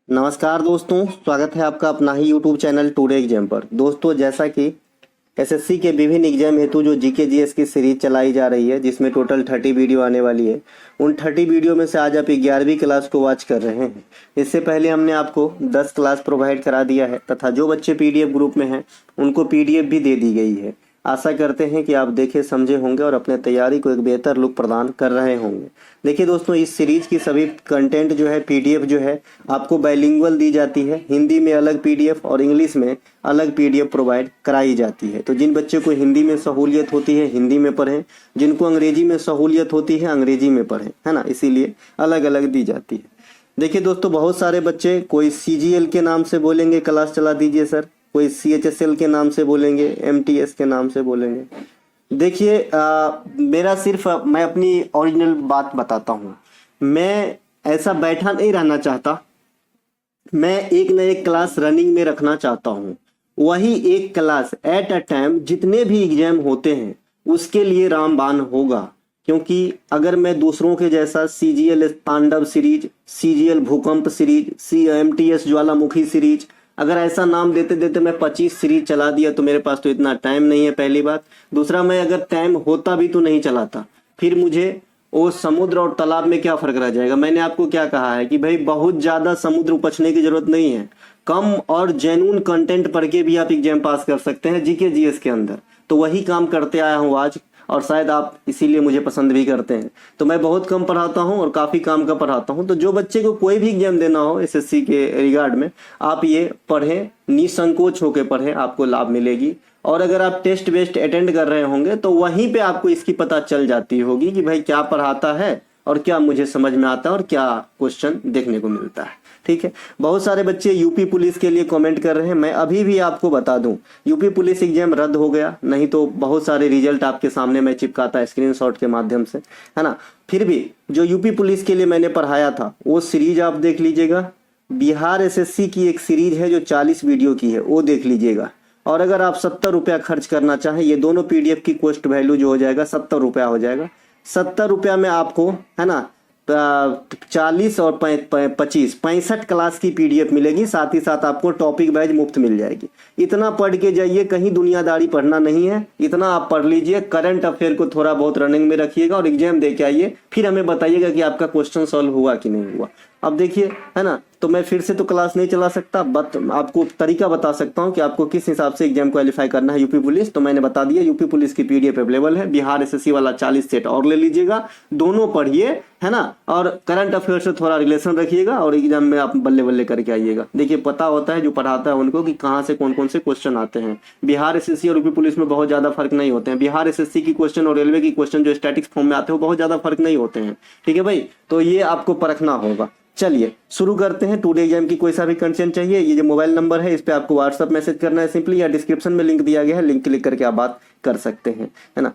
नमस्कार दोस्तों, स्वागत है आपका अपना ही यूट्यूब चैनल टुडे एग्जाम पर। दोस्तों, जैसा कि एसएससी के विभिन्न एग्जाम हेतु जो जीके जीएस की सीरीज चलाई जा रही है, जिसमें टोटल 30 वीडियो आने वाली है, उन 30 वीडियो में से आज आप 11वीं क्लास को वॉच कर रहे हैं। इससे पहले हमने आपको 10 क्लास प्रोवाइड करा दिया है तथा जो बच्चे पीडीएफ ग्रुप में हैं उनको पीडीएफ भी दे दी गई है। आशा करते हैं कि आप देखे समझे होंगे और अपने तैयारी को एक बेहतर लुक प्रदान कर रहे होंगे। देखिए दोस्तों, इस सीरीज की सभी कंटेंट जो है पीडीएफ जो है आपको बाइलिंगुअल दी जाती है। हिंदी में अलग पीडीएफ और इंग्लिश में अलग पीडीएफ प्रोवाइड कराई जाती है। तो जिन बच्चों को हिंदी में सहूलियत होती है हिंदी में पढ़ें, जिनको अंग्रेजी में सहूलियत होती है अंग्रेजी में पढ़ें, है ना, इसीलिए अलग अलग दी जाती है। देखिए दोस्तों, बहुत सारे बच्चे कोई सीजीएल के नाम से बोलेंगे क्लास चला दीजिए सर, कोई सीएचएसएल के नाम से बोलेंगे, एमटीएस के नाम से बोलेंगे। देखिए मेरा सिर्फ मैं अपनी ओरिजिनल बात बताता हूँ। मैं ऐसा बैठा नहीं रहना चाहता, मैं एक न एक क्लास रनिंग में रखना चाहता हूँ। वही एक क्लास एट अ टाइम जितने भी एग्जाम होते हैं उसके लिए रामबाण होगा। क्योंकि अगर मैं दूसरों के जैसा सीजीएल तांडव सीरीज, सीजीएल भूकंप सीरीज, सीएमटीएस ज्वालामुखी सीरीज, अगर ऐसा नाम देते देते मैं 25 सीरीज चला दिया तो मेरे पास तो इतना टाइम नहीं है, पहली बात। दूसरा, मैं अगर टाइम होता भी तो नहीं चलाता, फिर मुझे वो समुद्र और तालाब में क्या फर्क रह जाएगा। मैंने आपको क्या कहा है कि भाई बहुत ज्यादा समुद्र उपछने की जरूरत नहीं है, कम और जेन्युइन कंटेंट पढ़ के भी आप एग्जाम पास कर सकते हैं जीके जीएस के अंदर। तो वही काम करते आया हूँ आज, और शायद आप इसीलिए मुझे पसंद भी करते हैं। तो मैं बहुत कम पढ़ाता हूं और काफ़ी काम का पढ़ाता हूं। तो जो बच्चे को कोई भी एग्जाम देना हो एसएससी के रिगार्ड में, आप ये पढ़ें, निसंकोच होकर पढ़ें, आपको लाभ मिलेगी। और अगर आप टेस्ट वेस्ट अटेंड कर रहे होंगे तो वहीं पे आपको इसकी पता चल जाती होगी कि भाई क्या पढ़ाता है और क्या मुझे समझ में आता है और क्या क्वेश्चन देखने को मिलता है। ठीक है, बहुत सारे बच्चे यूपी पुलिस के लिए कमेंट कर रहे हैं। मैं अभी भी आपको बता दूं, यूपी पुलिस एग्जाम रद्द हो गया, नहीं तो बहुत सारे रिजल्ट आपके सामने मैं चिपकाता स्क्रीनशॉट के माध्यम से, है ना। फिर भी जो यूपी पुलिस के लिए मैंने पढ़ाया था वो सीरीज आप देख लीजिएगा। बिहार एसएससी की एक सीरीज है जो 40 वीडियो की है, वो देख लीजिएगा। और अगर आप 70 रुपया खर्च करना चाहें, ये दोनों पीडीएफ की कॉस्ट वैल्यू जो हो जाएगा 70 रुपया हो जाएगा। 70 रुपया में आपको, है ना, 40 और 25 65 क्लास की पीडीएफ मिलेगी। साथ ही साथ आपको टॉपिक वाइज मुफ्त मिल जाएगी। इतना पढ़ के जाइए, कहीं दुनियादारी पढ़ना नहीं है, इतना आप पढ़ लीजिए। करंट अफेयर को थोड़ा बहुत रनिंग में रखिएगा और एग्जाम दे के आइए, फिर हमें बताइएगा कि आपका क्वेश्चन सॉल्व हुआ कि नहीं हुआ। अब देखिए, है ना, तो मैं फिर से तो क्लास नहीं चला सकता, बट आपको तरीका बता सकता हूं कि आपको किस हिसाब से एग्जाम क्वालिफाई करना है यूपी पुलिस। तो मैंने बता दिया, यूपी पुलिस की पीडीएफ अवेलेबल है। बिहार एसएससी वाला 40 सेट और ले लीजिएगा, दोनों पढ़िए, है ना, और करंट अफेयर से थोड़ा रिलेशन रखिएगा और एग्जाम में आप बल्ले बल्ले करके आइएगा। देखिए, पता होता है जो पढ़ाता है उनको कि कहाँ से कौन कौन से क्वेश्चन आते हैं। बिहार एसएससी और यूपी पुलिस में बहुत ज्यादा फर्क नहीं होते हैं। बिहार एसएससी की क्वेश्चन और रेलवे की क्वेश्चन जो स्टैटिक्स फॉर्म में आते हैं वो बहुत ज्यादा फर्क नहीं होते हैं। ठीक है भाई, तो ये आपको परखना होगा। चलिए शुरू करते हैं। टुडे एग्जाम की कोई सा भी कंटेंट चाहिए, ये जो मोबाइल नंबर है इस पे आपको व्हाट्सएप मैसेज करना है सिंपली, या डिस्क्रिप्शन में लिंक दिया गया है, लिंक क्लिक करके आप बात कर सकते हैं, है ना।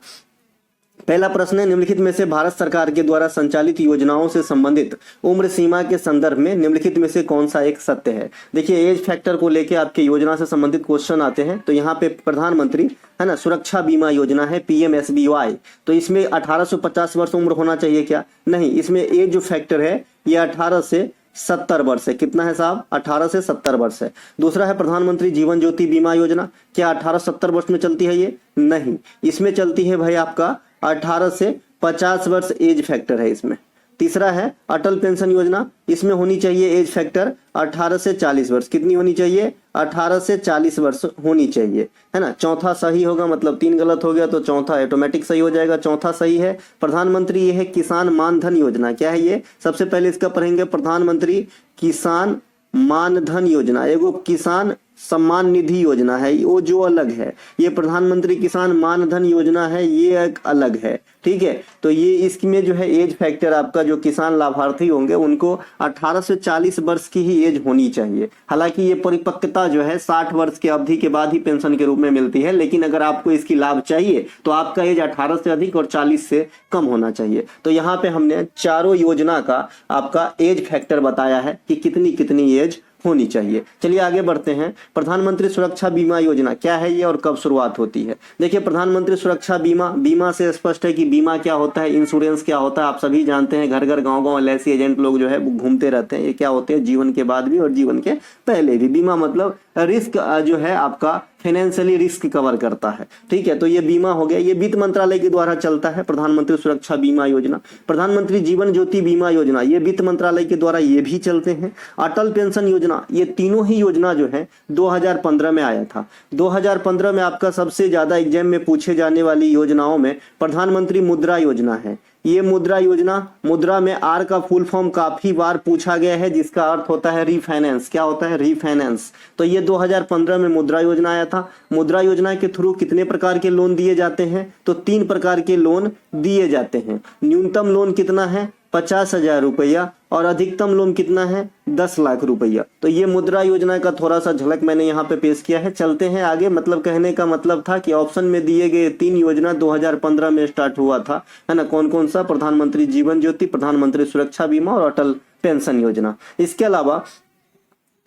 पहला प्रश्न है, निम्नलिखित में से भारत सरकार के द्वारा संचालित योजनाओं से संबंधित उम्र सीमा के संदर्भ में निम्नलिखित में से कौन सा एक सत्य है। देखिए, एज फैक्टर को लेके आपके योजना से संबंधित क्वेश्चन आते हैं। तो यहाँ पे प्रधानमंत्री, है ना, सुरक्षा बीमा योजना है पीएमएसबीवाई, तो इसमें 18 से 50 वर्ष उम्र होना चाहिए क्या? नहीं, इसमें एज जो फैक्टर है ये 18 से 70 वर्ष है। कितना है साहब? 18 से 70 वर्ष है। दूसरा है प्रधानमंत्री जीवन ज्योति बीमा योजना, क्या 18-70 वर्ष में चलती है ये? नहीं, इसमें चलती है भाई आपका 18 से 50 वर्ष एज फैक्टर है इसमें। तीसरा है अटल पेंशन योजना, इसमें होनी चाहिए एज फैक्टर 18 से 40 वर्ष। कितनी होनी चाहिए? 18 से 40 वर्ष होनी चाहिए, है ना। चौथा सही होगा, मतलब 3 गलत हो गया तो चौथा ऑटोमेटिक सही हो जाएगा। चौथा सही है। प्रधानमंत्री ये है किसान मानधन योजना, क्या है ये? सबसे पहले इसका पढ़ेंगे, प्रधानमंत्री किसान मानधन योजना। एगो किसान सम्मान निधि योजना है, वो जो अलग है। ये प्रधानमंत्री किसान मानधन योजना है, ये एक अलग है। ठीक है, तो ये इसमें जो है एज फैक्टर आपका, जो किसान लाभार्थी होंगे उनको 18 से 40 वर्ष की ही एज होनी चाहिए। हालांकि ये परिपक्वता जो है 60 वर्ष की अवधि के बाद ही पेंशन के रूप में मिलती है, लेकिन अगर आपको इसकी लाभ चाहिए तो आपका एज 18 से अधिक और 40 से कम होना चाहिए। तो यहाँ पे हमने चारों योजना का आपका एज फैक्टर बताया है कि कितनी कितनी एज होनी चाहिए। चलिए आगे बढ़ते हैं। प्रधानमंत्री सुरक्षा बीमा योजना क्या है ये और कब शुरुआत होती है? देखिए, प्रधानमंत्री सुरक्षा बीमा से स्पष्ट है कि बीमा क्या होता है, इंश्योरेंस क्या होता है, आप सभी जानते हैं। घर घर गांव गांव LIC एजेंट लोग जो है वो घूमते रहते हैं। ये क्या होते हैं? जीवन के बाद भी और जीवन के पहले भी। बीमा मतलब रिस्क जो है आपका फाइनेंशियली रिस्क कवर करता है, ठीक है। तो ये बीमा हो गया, ये वित्त मंत्रालय के द्वारा चलता है प्रधानमंत्री सुरक्षा बीमा योजना। प्रधानमंत्री जीवन ज्योति बीमा योजना ये वित्त मंत्रालय के द्वारा ये भी चलते हैं। अटल पेंशन योजना, ये तीनों ही योजना जो है 2015 में आया था। 2015 में आपका सबसे ज्यादा एग्जाम में पूछे जाने वाली योजनाओं में प्रधानमंत्री मुद्रा योजना है। ये मुद्रा योजना, मुद्रा में आर का फुल फॉर्म काफी बार पूछा गया है, जिसका अर्थ होता है रीफाइनेंस। क्या होता है? रीफाइनेंस। तो ये 2015 में मुद्रा योजना आया था। मुद्रा योजना के थ्रू कितने प्रकार के लोन दिए जाते हैं? तो 3 प्रकार के लोन दिए जाते हैं। न्यूनतम लोन कितना है? 50,000 रुपया और अधिकतम लोन कितना है? 10 लाख रुपया। तो ये मुद्रा योजना का थोड़ा सा झलक मैंने यहाँ पे पेश किया है। चलते हैं आगे। मतलब कहने का मतलब था कि ऑप्शन में दिए गए 3 योजना 2015 में स्टार्ट हुआ था, है ना। कौन कौन सा? प्रधानमंत्री जीवन ज्योति, प्रधानमंत्री सुरक्षा बीमा और अटल पेंशन योजना। इसके अलावा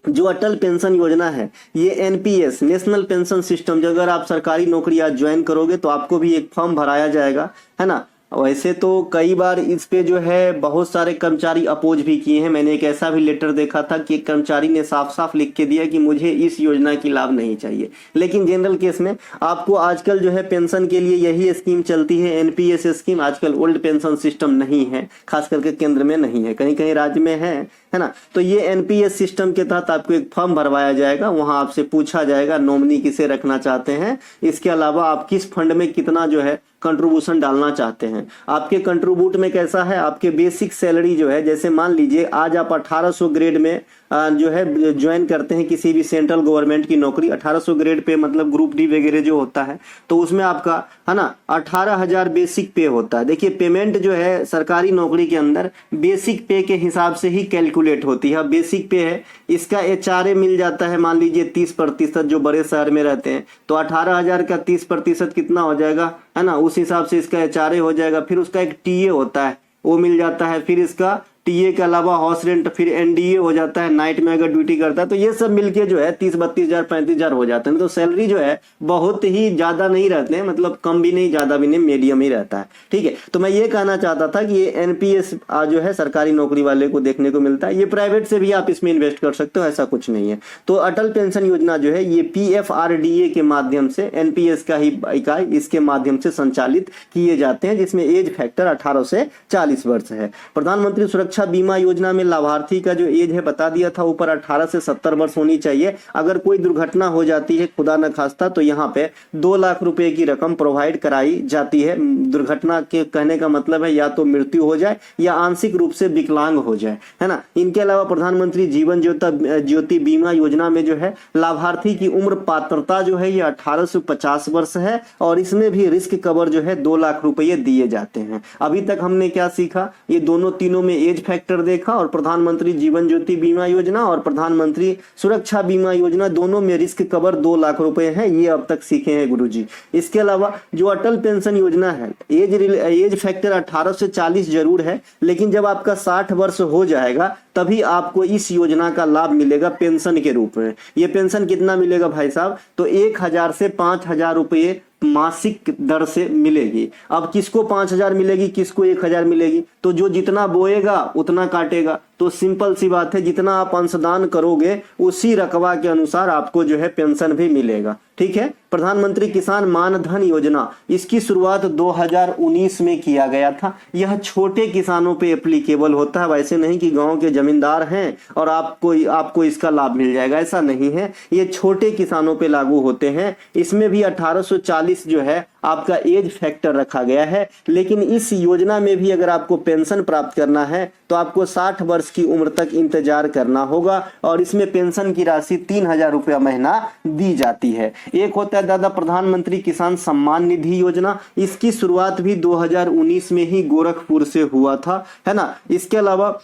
जो अटल पेंशन योजना है ये NPS नेशनल पेंशन सिस्टम, जो अगर आप सरकारी नौकरी आज ज्वाइन करोगे तो आपको भी एक फॉर्म भराया जाएगा, है ना। वैसे तो कई बार इस पे जो है बहुत सारे कर्मचारी अपोज भी किए हैं। मैंने एक ऐसा भी लेटर देखा था कि एक कर्मचारी ने साफ साफ लिख के दिया कि मुझे इस योजना की लाभ नहीं चाहिए। लेकिन जनरल केस में आपको आजकल जो है पेंशन के लिए यही स्कीम चलती है, NPS स्कीम। आजकल ओल्ड पेंशन सिस्टम नहीं है, खास करके केंद्र में नहीं है, कहीं कहीं राज्य में है ना। तो ये NPS सिस्टम के तहत आपको एक फॉर्म भरवाया जाएगा। वहां आपसे पूछा जाएगा नॉमिनी किसे रखना चाहते हैं। इसके अलावा आप किस फंड में कितना जो है कंट्रीब्यूशन डालना चाहते हैं। आपके कंट्रीब्यूट में कैसा है? आपके बेसिक सैलरी जो है, जैसे मान लीजिए आज आप 1800 ग्रेड में जो है ज्वाइन करते हैं किसी भी सेंट्रल गवर्नमेंट की नौकरी। 1800 ग्रेड पे मतलब ग्रुप डी वगैरह जो होता है, तो उसमें आपका है ना 18,000 बेसिक पे होता है। देखिए, पेमेंट जो है सरकारी नौकरी के अंदर बेसिक पे के हिसाब से ही कैलकुलेट होती है। बेसिक पे है, इसका HRA मिल जाता है मान लीजिए 30%, जो बड़े शहर में रहते हैं। तो 18,000 का 30% कितना हो जाएगा, है ना। उस हिसाब से इसका HRA हो जाएगा। फिर उसका एक TA होता है, वो मिल जाता है। फिर इसका टीए के अलावा हाउस रेंट, फिर NDA हो जाता है, नाइट में अगर ड्यूटी करता है। तो ये सब मिलके जो है 30-32,000 35,000 हो जाते हैं। तो सैलरी जो है बहुत ही ज्यादा नहीं रहते हैं, मतलब कम भी नहीं ज्यादा भी नहीं, मीडियम ही रहता है, ठीक है। तो मैं ये कहना चाहता था कि ये NPS जो है सरकारी नौकरी वाले को देखने को मिलता है। ये प्राइवेट से भी आप इसमें इन्वेस्ट कर सकते हो, ऐसा कुछ नहीं है। तो अटल पेंशन योजना जो है ये PFRDA के माध्यम से, NPS का ही इकाई, इसके माध्यम से संचालित किए जाते हैं, जिसमें एज फैक्टर 18 से 40 वर्ष है। प्रधानमंत्री सुरक्षा बीमा योजना में लाभार्थी का जो एज है बता दिया था ऊपर, 18 से 70 वर्ष होनी चाहिए। अगर कोई दुर्घटना हो जाती है खुदा न खास्ता, तो यहाँ पे 2 लाख रुपए की रकम प्रोवाइड कराई जाती है। दुर्घटना के कहने का मतलब है या तो मृत्यु हो जाए या आंशिक रूप से विकलांग हो जाए, है ना। इनके अलावा प्रधानमंत्री जीवन ज्योति बीमा योजना में जो है लाभार्थी की उम्र पात्रता जो है ये 18 से 50 वर्ष है, और इसमें भी रिस्क कवर जो है 2 लाख रुपए दिए जाते हैं। अभी तक हमने क्या सीखा? ये दोनों तीनों में एज फैक्टर देखा, और प्रधानमंत्री जीवन ज्योति बीमा योजना और प्रधानमंत्री सुरक्षा बीमा योजना दोनों में रिस्क कवर 2 लाख रुपए है। ये अब तक सीखे हैं गुरुजी। इसके अलावा जो अटल पेंशन योजना है, एज फैक्टर 18 से 40 जरूर है, लेकिन जब आपका 60 वर्ष हो जाएगा तभी आपको इस योजना का लाभ मिलेगा पेंशन के रूप में। ये पेंशन कितना मिलेगा भाई साहब? तो 1,000 से 5,000 रुपये मासिक दर से मिलेगी। अब किसको 5,000 मिलेगी, किसको 1,000 मिलेगी? तो जो जितना बोएगा उतना काटेगा। तो सिंपल सी बात है, जितना आप अंशदान करोगे उसी रकबा के अनुसार आपको जो है पेंशन भी मिलेगा, ठीक है। प्रधानमंत्री किसान मान धन योजना, इसकी शुरुआत 2019 में किया गया था। यह छोटे किसानों पे एप्लीकेबल होता है, वैसे नहीं कि गांव के जमींदार हैं और आपको इसका लाभ मिल जाएगा, ऐसा नहीं है। ये छोटे किसानों पे लागू होते हैं। इसमें भी 1840 जो है आपका एज फैक्टर रखा गया है। लेकिन इस योजना में भी अगर आपको पेंशन प्राप्त करना है तो आपको 60 वर्ष की उम्र तक इंतजार करना होगा, और इसमें पेंशन की राशि 3,000 रुपया महीना दी जाती है। एक होता है दादा प्रधानमंत्री किसान सम्मान निधि योजना, इसकी शुरुआत भी 2019 में ही गोरखपुर से हुआ था, है ना। इसके अलावा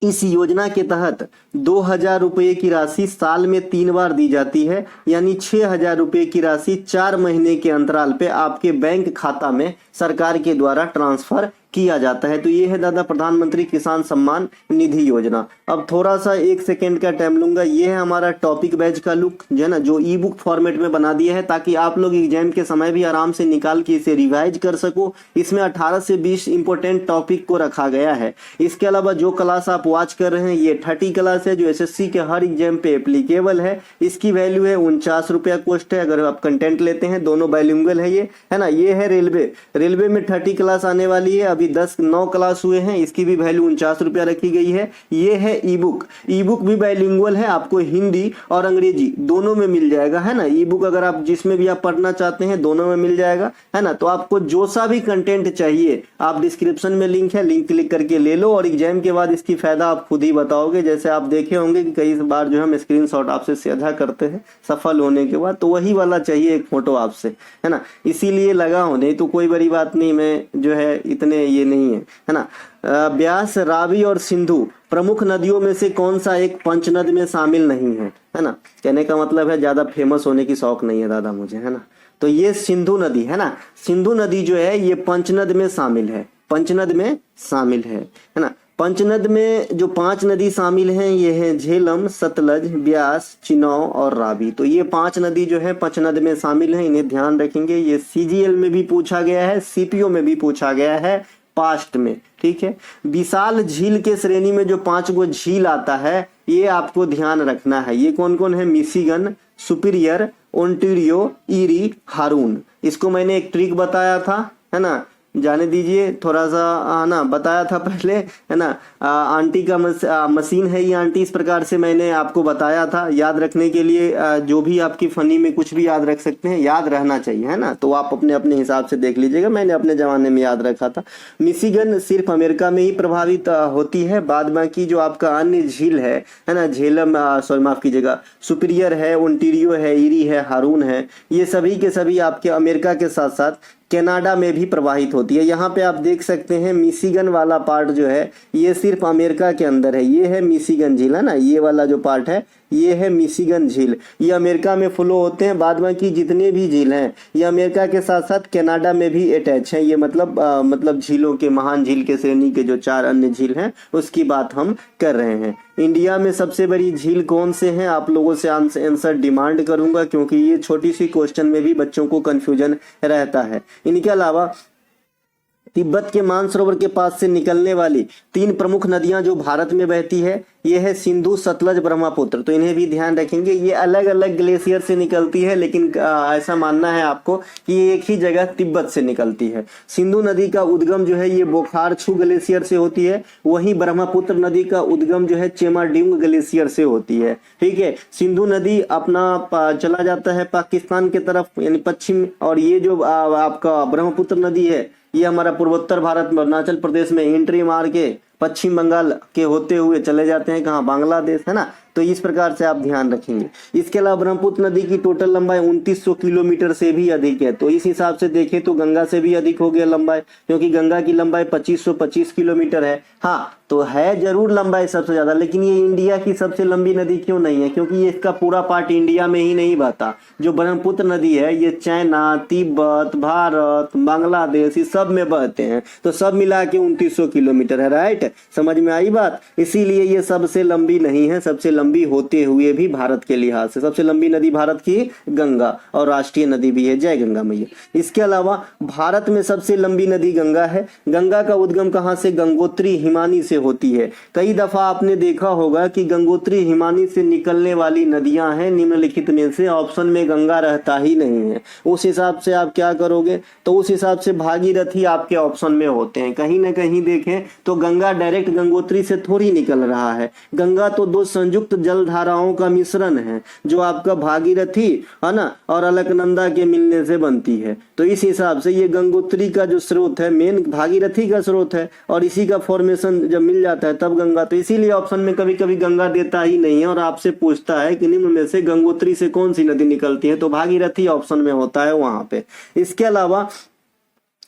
इस योजना के तहत 2,000 रुपये की राशि साल में 3 बार दी जाती है, यानी 6,000 रुपये की राशि 4 महीने के अंतराल पे आपके बैंक खाता में सरकार के द्वारा ट्रांसफर किया जाता है। तो ये है दादा प्रधानमंत्री किसान सम्मान निधि योजना। अब थोड़ा सा 1 सेकेंड का टाइम लूंगा। ये है हमारा टॉपिक बैच का लुक जो है ना, जो ई बुक फॉर्मेट में बना दिया है ताकि आप लोग एग्जाम के समय भी आराम से निकाल के इसे रिवाइज कर सको। इसमें 18 से 20 इंपॉर्टेंट टॉपिक को रखा गया है। इसके अलावा जो क्लास आप वॉच कर रहे हैं ये 30 क्लास है जो एसएससी के हर एग्जाम पे एप्लीकेबल है। इसकी वैल्यू है 49 रुपया कॉस्ट है अगर आप कंटेंट लेते हैं। दोनों बाइलिंगुअल है ये, है ना। ये है रेलवे में 30 क्लास आने वाली है। अभी 9 क्लास हुए हैं, इसकी भी वैल्यू 49 रुपया रखी गई है। ये है ई बुक भी बाइलिंगुअल है, आपको हिंदी और अंग्रेजी दोनों में मिल जाएगा, है ना। ई बुक अगर आप जिसमें भी आप पढ़ना चाहते हैं दोनों में मिल जाएगा, है ना। तो आपको जो सा भी कंटेंट चाहिए आप डिस्क्रिप्शन में लिंक है, लिंक क्लिक करके ले लो और एग्जाम के बाद इसकी फायदा आप खुद ही बताओगे। जैसे आप देखे होंगे कि कई बार जो हम स्क्रीनशॉट आपसे साझा करते हैं सफल होने के बाद, तो वही वाला चाहिए एक फोटो आपसे, है ना। इसीलिए लगा हो, नहीं तो कोई बड़ी बात नहीं, मैं जो है इतने ये नहीं है ना। ब्यास, रावी और सिंधु प्रमुख नदियों में से कौन सा एक पंचनद में शामिल नहीं है ना। कहने का मतलब है ज्यादा फेमस होने की शौक नहीं है दादा मुझे, है ना। तो ये सिंधु नदी है ना, सिंधु नदी जो है ये पंचनद में शामिल है, पंचनद में शामिल है ना। पंचनद में जो 5 नदी शामिल हैं ये हैं झेलम, सतलज, ब्यास, चिनाव और रावी। तो ये 5 नदी जो है पंचनद में शामिल हैं, इन्हें ध्यान रखेंगे। ये सीजीएल में भी पूछा गया है, सीपीओ में भी पूछा गया है पास्ट में, ठीक है। विशाल झील के श्रेणी में जो 5 गो झील आता है ये आपको ध्यान रखना है। ये कौन कौन है? मिशिगन, सुपीरियर, ओंटारियो, ईरी, हारून। इसको मैंने एक ट्रिक बताया था, है ना, जाने दीजिए थोड़ा सा ना, बताया था पहले, है ना। आंटी का मशीन है ये आंटी, इस प्रकार से मैंने आपको बताया था। याद रखने के लिए जो भी आपकी फनी में कुछ भी याद रख सकते हैं, याद रहना चाहिए, है ना। तो आप अपने अपने हिसाब से देख लीजिएगा, मैंने अपने जमाने में याद रखा था। मिशिगन सिर्फ अमेरिका में ही प्रभावित होती है, बाद बाकी जो आपका अन्य झील है ना, झेलम, सॉरी माफ कीजिएगा, सुपीरियर है, ओंटारियो है, ईरी है, हारून है, ये सभी के सभी आपके अमेरिका के साथ साथ कनाडा में भी प्रवाहित होती है। यहाँ पे आप देख सकते हैं मिशिगन वाला पार्ट जो है ये सिर्फ अमेरिका के अंदर है। ये है मिशिगन झील, है ना, ये वाला जो पार्ट है ये है मिशिगन झील, ये अमेरिका में फ्लो होते हैं। बाद बाकी जितने भी झील हैं ये अमेरिका के साथ साथ कनाडा में भी अटैच हैं। ये मतलब झीलों के महान झील के श्रेणी के जो 4 अन्य झील हैं उसकी बात हम कर रहे हैं। इंडिया में सबसे बड़ी झील कौन से हैं, आप लोगों से आंसर डिमांड करूंगा क्योंकि ये छोटी सी क्वेश्चन में भी बच्चों को कंफ्यूजन रहता है। इनके अलावा तिब्बत के मानसरोवर के पास से निकलने वाली 3 प्रमुख नदियां जो भारत में बहती है ये है सिंधु, सतलज, ब्रह्मपुत्र। तो इन्हें भी ध्यान रखेंगे। ये अलग अलग ग्लेशियर से निकलती है लेकिन ऐसा मानना है आपको कि ये एक ही जगह तिब्बत से निकलती है। सिंधु नदी का उद्गम जो है ये बोखारछू ग्लेशियर से होती है, वहीं ब्रह्मपुत्र नदी का उद्गम जो है चेमाड्यूंग ग्लेशियर से होती है, ठीक है। सिंधु नदी अपना चला जाता है पाकिस्तान के तरफ यानी पश्चिम, और ये जो आपका ब्रह्मपुत्र नदी है ये हमारा पूर्वोत्तर भारत में अरुणाचल प्रदेश में एंट्री मार के पश्चिम बंगाल के होते हुए चले जाते हैं कहाँ, बांग्लादेश, है ना। तो इस प्रकार से आप ध्यान रखेंगे। इसके अलावा ब्रह्मपुत्र नदी की टोटल लंबाई 2900 किलोमीटर से भी अधिक है। तो इस हिसाब से देखें तो गंगा से भी अधिक हो गया लंबाई, क्योंकि गंगा की लंबाई 2525 किलोमीटर है। हाँ तो है जरूर लंबाई सबसे ज्यादा, लेकिन ये इंडिया की सबसे लंबी नदी क्यों नहीं है? क्योंकि ये इसका पूरा पार्ट इंडिया में ही नहीं बहता। जो ब्रह्मपुत्र नदी है ये चाइना, तिब्बत, भारत, बांग्लादेश इस सब में बहते हैं। तो सब मिला के 2900 किलोमीटर है, राइट। समझ में आई बात। इसीलिए ये सबसे लंबी नहीं है, सबसे लंबी होते हुए भी भारत के लिहाज से सबसे लंबी नदी भारत की गंगा, और राष्ट्रीय नदी भी है, जय गंगा मैया। इसके अलावा भारत में सबसे लंबी नदी गंगा है। गंगा का उद्गम कहां से? गंगोत्री हिमानी से होती है। कई दफा आपने देखा होगा कि गंगोत्री हिमानी से निकलने वाली नदियां हैं निम्नलिखित में से ऑप्शन में गंगा रहता ही नहीं है। उस हिसाब से आप क्या करोगे? तो उस हिसाब से भागीरथी आपके ऑप्शन में होते हैं। कहीं ना कहीं देखें तो गंगा डायरेक्ट गंगोत्री से थोड़ी निकल रहा है। गंगा तो 2 संयुक्त जल धाराओं का मिश्रण है जो आपका भागीरथी, है ना, और अलकनंदा के मिलने से बनती है। तो इस हिसाब से ये गंगोत्री का जो स्रोत है मेन भागीरथी का स्रोत है, और इसी का फॉर्मेशन जब मिल जाता है तब गंगा। तो इसीलिए ऑप्शन में कभी कभी गंगा देता ही नहीं है और आपसे पूछता है कि निम्न में से गंगोत्री से कौन सी नदी निकलती है, तो भागीरथी ऑप्शन में होता है वहां पे। इसके अलावा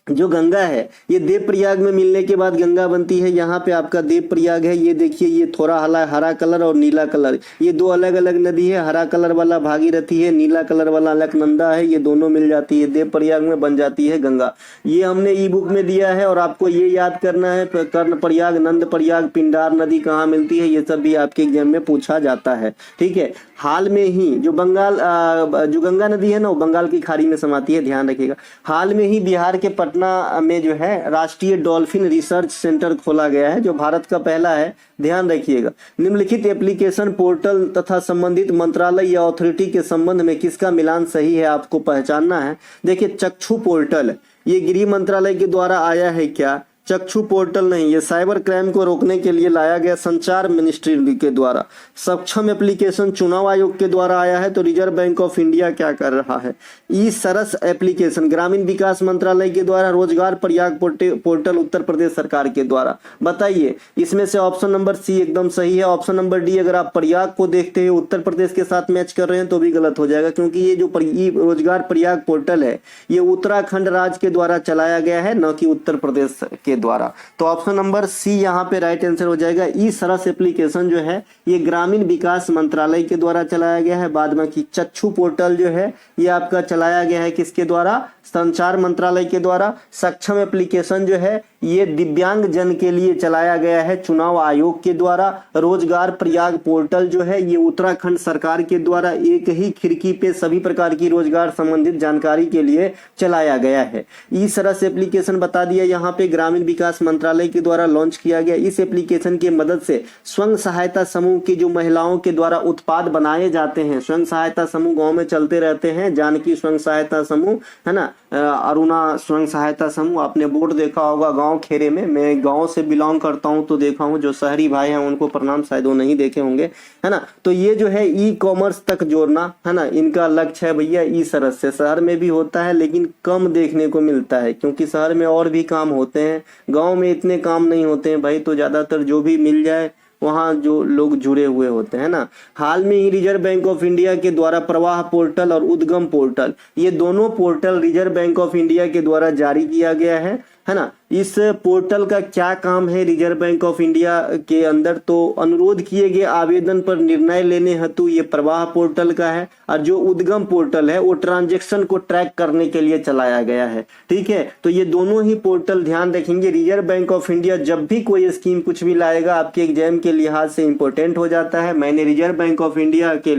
जो गंगा है ये देवप्रयाग में मिलने के बाद गंगा बनती है। यहाँ पे आपका देवप्रयाग है, ये देखिए ये थोड़ा हरा कलर और नीला कलर, ये दो अलग अलग नदी है। हरा कलर वाला भागीरथी है, नीला कलर वाला अलकनंदा है, ये दोनों मिल जाती है देवप्रयाग में, बन जाती है गंगा। ये हमने ई बुक में दिया है और आपको ये याद करना है कर्ण प्रयाग, नंद प्रयाग, पिंडार नदी कहाँ मिलती है, ये सब भी आपके एग्जाम में पूछा जाता है। ठीक है, हाल में ही जो जो गंगा नदी है ना वो बंगाल की खाड़ी में समाती है, ध्यान रखिएगा। हाल में ही बिहार के पटना में जो है राष्ट्रीय डॉल्फिन रिसर्च सेंटर खोला गया है, जो भारत का पहला है, ध्यान रखिएगा। निम्नलिखित एप्लीकेशन पोर्टल तथा संबंधित मंत्रालय या अथॉरिटी के संबंध में किसका मिलान सही है आपको पहचानना है। देखिए चक्षु पोर्टल ये गृह मंत्रालय के द्वारा आया है क्या, चक्षु पोर्टल नहीं, ये साइबर क्राइम को रोकने के लिए लाया गया संचार मिनिस्ट्री के द्वारा। सक्षम एप्लीकेशन चुनाव आयोग के द्वारा आया है, तो रिजर्व बैंक ऑफ इंडिया क्या कर रहा है। ई सरस एप्लीकेशन ग्रामीण विकास मंत्रालय के द्वारा, रोजगार प्रयाग पोर्टल उत्तर प्रदेश सरकार के द्वारा। बताइए इसमें से ऑप्शन नंबर सी एकदम सही है। ऑप्शन नंबर डी अगर आप प्रयाग को देखते हैं उत्तर प्रदेश के साथ मैच कर रहे हैं तो भी गलत हो जाएगा, क्योंकि ये जो रोजगार प्रयाग पोर्टल है ये उत्तराखंड राज्य के द्वारा चलाया गया है, न कि उत्तर प्रदेश के द्वारा। तो ऑप्शन नंबर सी यहाँ पे राइट आंसर हो जाएगा। ई सरस एप्लीकेशन जो है ये ग्रामीण विकास मंत्रालय के द्वारा चलाया गया है। बाद में की चक्षु पोर्टल जो है ये आपका चलाया गया है किसके द्वारा, संचार मंत्रालय के द्वारा। सक्षम एप्लीकेशन जो है ये दिव्यांग जन के लिए चलाया गया है चुनाव आयोग के द्वारा। रोजगार प्रयाग पोर्टल जो है ये उत्तराखंड सरकार के द्वारा एक ही खिड़की पे सभी प्रकार की रोजगार संबंधित जानकारी के लिए चलाया गया है। ई सरस एप्लीकेशन बता दिया यहाँ पे ग्रामीण विकास मंत्रालय के द्वारा लॉन्च किया गया। इस एप्लीकेशन की मदद से स्वयं सहायता समूह की जो महिलाओं के द्वारा उत्पाद बनाए जाते हैं, स्वयं सहायता समूह गाँव में चलते रहते हैं, जानकी स्वयं सहायता समूह है ना, अरुणा स्वयं सहायता समूह, आपने बोर्ड देखा होगा गांव खेरे में। मैं गांव से बिलोंग करता हूं तो देखा हूं, जो शहरी भाई हैं उनको प्रणाम, शायद वो नहीं देखे होंगे है ना। तो ये जो है ई कॉमर्स तक जोड़ना है ना, इनका लक्ष्य है भैया। ई सरस से शहर में भी होता है लेकिन कम देखने को मिलता है, क्योंकि शहर में और भी काम होते हैं, गाँव में इतने काम नहीं होते हैं भाई। तो ज्यादातर जो भी मिल जाए वहाँ जो लोग जुड़े हुए होते हैं ना। हाल में ही रिजर्व बैंक ऑफ इंडिया के द्वारा प्रवाह पोर्टल और उद्गम पोर्टल, ये दोनों portal reserve bank of India के द्वारा जारी किया गया है ना। इस पोर्टल का क्या काम है रिजर्व बैंक ऑफ इंडिया के अंदर, तो अनुरोध किए गए आवेदन पर निर्णय लेने हेतु ये प्रवाह पोर्टल का है, और जो उद्गम पोर्टल है वो ट्रांजैक्शन को ट्रैक करने के लिए चलाया गया है। ठीक है, तो ये दोनों ही पोर्टल ध्यान रखेंगे। रिजर्व बैंक ऑफ इंडिया जब भी कोई स्कीम कुछ भी लाएगा आपके एग्जाम के लिहाज से इंपॉर्टेंट हो जाता है। मैंने रिजर्व बैंक ऑफ इंडिया के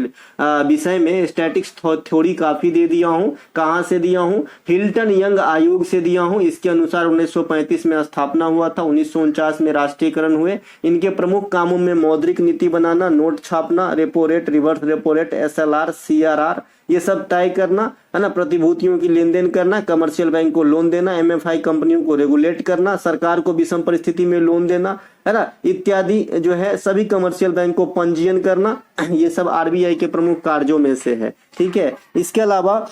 विषय में स्टैटिक्स थ्योरी काफी दे दिया हूँ। कहाँ से दिया हूँ, हिल्टन यंग आयोग से दिया हूँ। इसके अनुसार 1935 में स्थापना हुआ था, 1949 में राष्ट्रीयकरण हुए। इनके प्रमुख कामों में मौद्रिक नीति बनाना, नोट छापना, repo rate, reverse repo rate, SLR, CRR ये सब तय करना है ना, प्रतिभूतियों की लेन देन करना, कमर्शियल बैंक को लोन देना, MFI कंपनियों को रेगुलेट करना, सरकार को विषम परिस्थिति में लोन देना है ना, इत्यादि जो है सभी कमर्शियल बैंक को पंजीयन करना, ये सब RBI के प्रमुख कार्यों में से है। ठीक है, इसके अलावा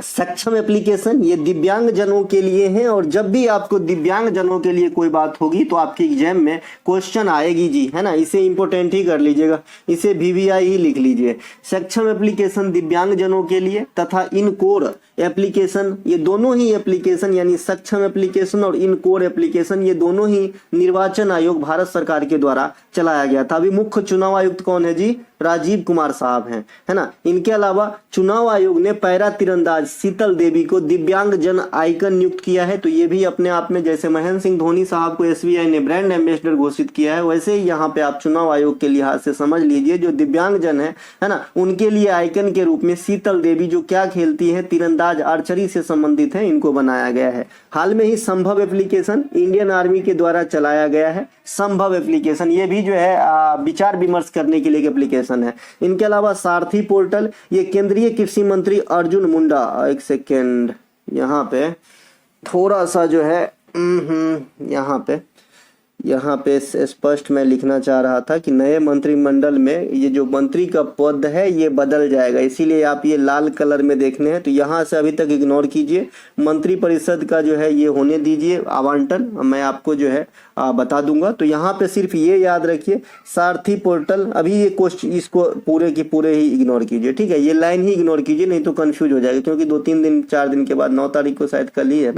सक्षम एप्लीकेशन ये दिव्यांग जनों के लिए है, और जब भी आपको दिव्यांग जनों के लिए कोई बात होगी तो आपके एग्जाम में क्वेश्चन आएगी जी, है ना। इसे इंपोर्टेंट ही कर लीजिएगा, इसे VVI ही लिख लीजिए। सक्षम एप्लीकेशन दिव्यांग जनों के लिए तथा इन कोर एप्लीकेशन, ये दोनों ही एप्लीकेशन यानी सक्षम एप्लीकेशन और इन कोर एप्लीकेशन ये दोनों ही निर्वाचन आयोग भारत सरकार के द्वारा चलाया गया था। अभी मुख्य चुनाव आयुक्त कौन है जी, राजीव कुमार साहब हैं, है ना। इनके अलावा चुनाव आयोग ने पैरा तीरंदाज शीतल देवी को दिव्यांग जन आइकन नियुक्त किया है। तो ये भी अपने आप में, जैसे महेंद्र सिंह धोनी साहब को SBI ने ब्रांड एम्बेसडर घोषित किया है, वैसे ही यहाँ पे आप चुनाव आयोग के लिहाज से समझ लीजिए जो दिव्यांग जन है ना, उनके लिए आइकन के रूप में शीतल देवी जो क्या खेलती है, तीरंदाज आर्चरी से संबंधित है, इनको बनाया गया है। हाल में ही संभव एप्लीकेशन इंडियन आर्मी के द्वारा चलाया गया है। संभव एप्लीकेशन ये भी जो है विचार विमर्श करने के लिए एक एप्लीकेशन है। इनके अलावा सारथी पोर्टल ये केंद्रीय कृषि मंत्री अर्जुन मुंडा, एक सेकेंड यहाँ पे थोड़ा सा जो है यहाँ पे यहाँ पे स्पष्ट मैं लिखना चाह रहा था कि नए मंत्रिमंडल में ये जो मंत्री का पद है ये बदल जाएगा, इसीलिए आप ये लाल कलर में देखने हैं। तो यहाँ से अभी तक इग्नोर कीजिए, मंत्री परिषद का जो है ये होने दीजिए आवंटन, मैं आपको जो है बता दूंगा। तो यहाँ पे सिर्फ ये याद रखिए सारथी पोर्टल, अभी ये क्वेश्चन इसको पूरे के पूरे ही इग्नोर कीजिए, ठीक है, ये लाइन ही इग्नोर कीजिए, नहीं तो कंफ्यूज हो जाएगा, क्योंकि 2-3 दिन 4 दिन के बाद 9 तारीख को शायद कल ही है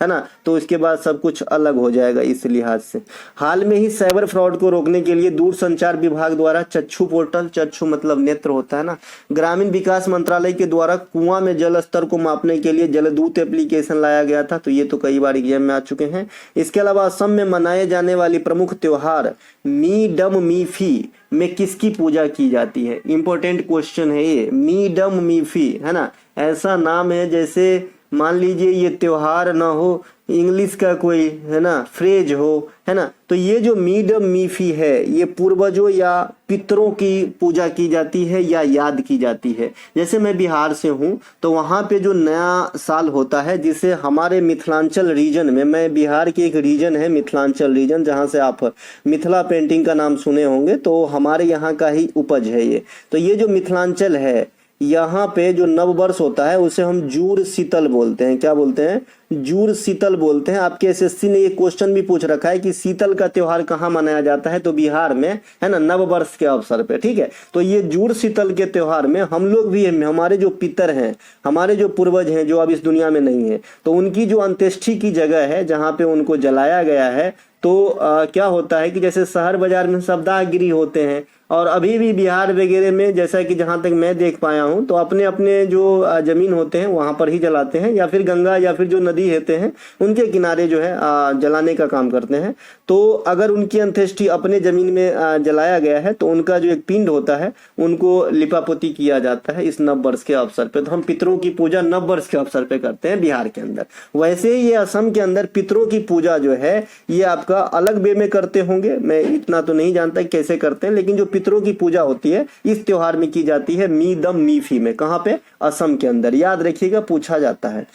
ना, तो इसके बाद सब कुछ अलग हो जाएगा इस लिहाज से। हाल में ही साइबर फ्रॉड को रोकने के लिए दूरसंचार विभाग द्वारा चक्षु पोर्टल, चक्षु मतलब नेत्र होता है ना, ग्रामीण विकास मंत्रालय के द्वारा कुआं में जल स्तर को मापने के लिए जलदूत एप्लीकेशन लाया गया था। तो ये तो कई बार एग्जाम में आ चुके हैं। इसके अलावा असम में मनाए जाने वाली प्रमुख त्योहार मी डम मी फी में किसकी पूजा की जाती है? इंपॉर्टेंट क्वेश्चन है ये, मी डम मी फी, है ना, ऐसा नाम है जैसे मान लीजिए ये त्योहार ना हो, इंग्लिश का कोई है ना फ्रेज हो, है ना। तो ये जो मीडम मीफी है ये पूर्वजों या पितरों की पूजा की जाती है या याद की जाती है। जैसे मैं बिहार से हूँ तो वहाँ पे जो नया साल होता है, जिसे हमारे मिथिलांचल रीजन में, मैं बिहार की एक रीजन है मिथिलांचल रीजन, जहाँ से आप मिथिला पेंटिंग का नाम सुने होंगे, तो हमारे यहाँ का ही उपज है ये। तो ये जो मिथिलांचल है, यहाँ पे जो नववर्ष होता है उसे हम जूड़ शीतल बोलते हैं। क्या बोलते हैं? जूड़ शीतल बोलते हैं। आपके एसएससी ने ये क्वेश्चन भी पूछ रखा है कि शीतल का त्योहार कहाँ मनाया जाता है, तो बिहार में, है ना, नववर्ष के अवसर पे, ठीक है। तो ये जूड़ शीतल के त्योहार में हम लोग भी, हमारे जो पितर हैं, हमारे जो पूर्वज हैं जो अब इस दुनिया में नहीं है, तो उनकी जो अंत्येष्टि की जगह है जहाँ पे उनको जलाया गया है, तो क्या होता है कि जैसे शहर बाजार में शवदाह गिरी होते हैं, और अभी भी बिहार वगैरह में, जैसा कि जहाँ तक मैं देख पाया हूँ, तो अपने अपने जो जमीन होते हैं वहाँ पर ही जलाते हैं, या फिर गंगा या फिर जो नदी होते हैं उनके किनारे जो है जलाने का काम करते हैं। तो अगर उनकी अंत्येष्टि अपने जमीन में जलाया गया है तो उनका जो एक पिंड होता है उनको लिपापोती किया जाता है इस नववर्ष के अवसर पे। तो हम पितरों की पूजा नववर्ष के अवसर पे करते हैं बिहार के अंदर। वैसे ही ये असम के अंदर पितरों की पूजा जो है ये आपका अलग वे में करते होंगे, मैं इतना तो नहीं जानता कैसे करते हैं, लेकिन जो पितरों की पूजा होती है इस त्योहार में की जाती है मी दम मीफी में। कहाँ पे? असम के अंदर। याद रखिएगा, पूछा जाता है।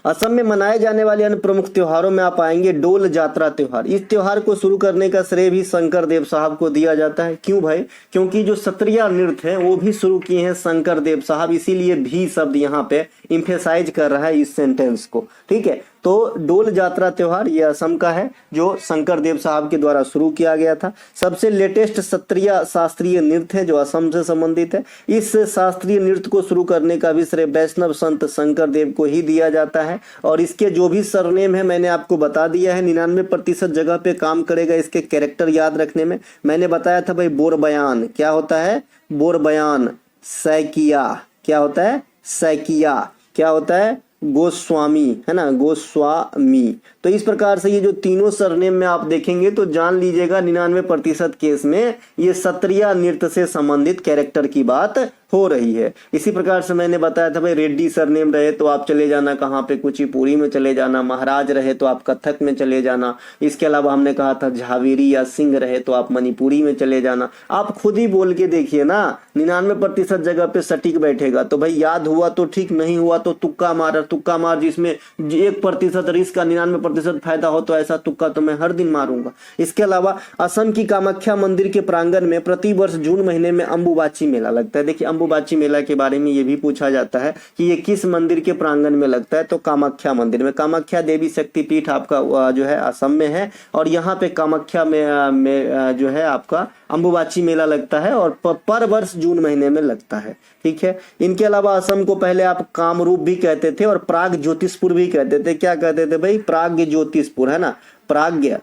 असम में मनाए जाने वाले अन्य प्रमुख त्योहारों में आप आएंगे डोल जात्रा त्योहार। इस त्योहार को शुरू करने का श्रेय भी शंकर देव साहब को दिया जाता है। क्यों भाई? क्योंकि जो सत्रिया नृत्य है वो भी शुरू किए हैं शंकर देव साहब, इसीलिए भी शब्द यहाँ पे इम्फेसाइज कर रहा है इस सेंटेंस को, ठीक है। तो डोल जात्रा त्योहार ये असम का है जो शंकर देव साहब के द्वारा शुरू किया गया था। सबसे लेटेस्ट सत्रिया शास्त्रीय नृत्य है जो असम से संबंधित है। इस शास्त्रीय नृत्य को शुरू करने का भी श्रेय वैष्णव संत शंकर देव को ही दिया जाता है। और इसके जो भी सरनेम है मैंने आपको बता दिया है। 99% जगह पे काम करेगा इसके कैरेक्टर याद रखने में। मैंने बताया था भाई बोरबयान क्या होता है, बोरबयान। सैकिया क्या होता है, सैकिया क्या होता है, गोस्वामी, है ना, गोस्वामी। तो इस प्रकार से ये जो तीनों सरनेम में आप देखेंगे तो जान लीजिएगा 99% केस में ये सत्रिया नृत्य से संबंधित कैरेक्टर की बात हो रही है। इसी प्रकार से मैंने बताया था भाई रेड्डी सरनेम रहे तो आप चले जाना कहाँ पे, कुचिपुड़ी में चले जाना। महाराज रहे तो आप कथक में चले जाना। इसके अलावा हमने कहा था झावेरी या सिंह रहे तो आप मणिपुरी में चले जाना। आप खुद ही बोल के देखिए ना, 99% जगह पे सटीक बैठेगा। तो भाई याद हुआ तो ठीक, नहीं हुआ तो तुक्का मार, तुक्का मार जिसमें 1% रिस्क का 99% फायदा हो, तो ऐसा तुक्का तो मैं हर दिन मारूंगा। इसके अलावा असम की कामाख्या मंदिर के प्रांगण में प्रतिवर्ष जून महीने में अंबुबाची मेला लगता है। देखिए अंबुबाची मेला के बारे में ये भी पूछा जाता है कि ये किस मंदिर के प्रांगण में लगता है, तो कामाख्या मंदिर में। कामाख्या देवी शक्तिपीठ आपका जो है असम में है, और यहाँ पे कामाख्या में जो है आपका अंबुबाची मेला लगता है, और पर वर्ष जून महीने में लगता है, ठीक है। इनके अलावा असम को पहले आप कामरूप भी कहते थे और प्राग ज्योतिषपुर भी कहते थे। क्या कहते थे भाई? प्राग ज्योतिषपुर, है ना, प्राग्ञ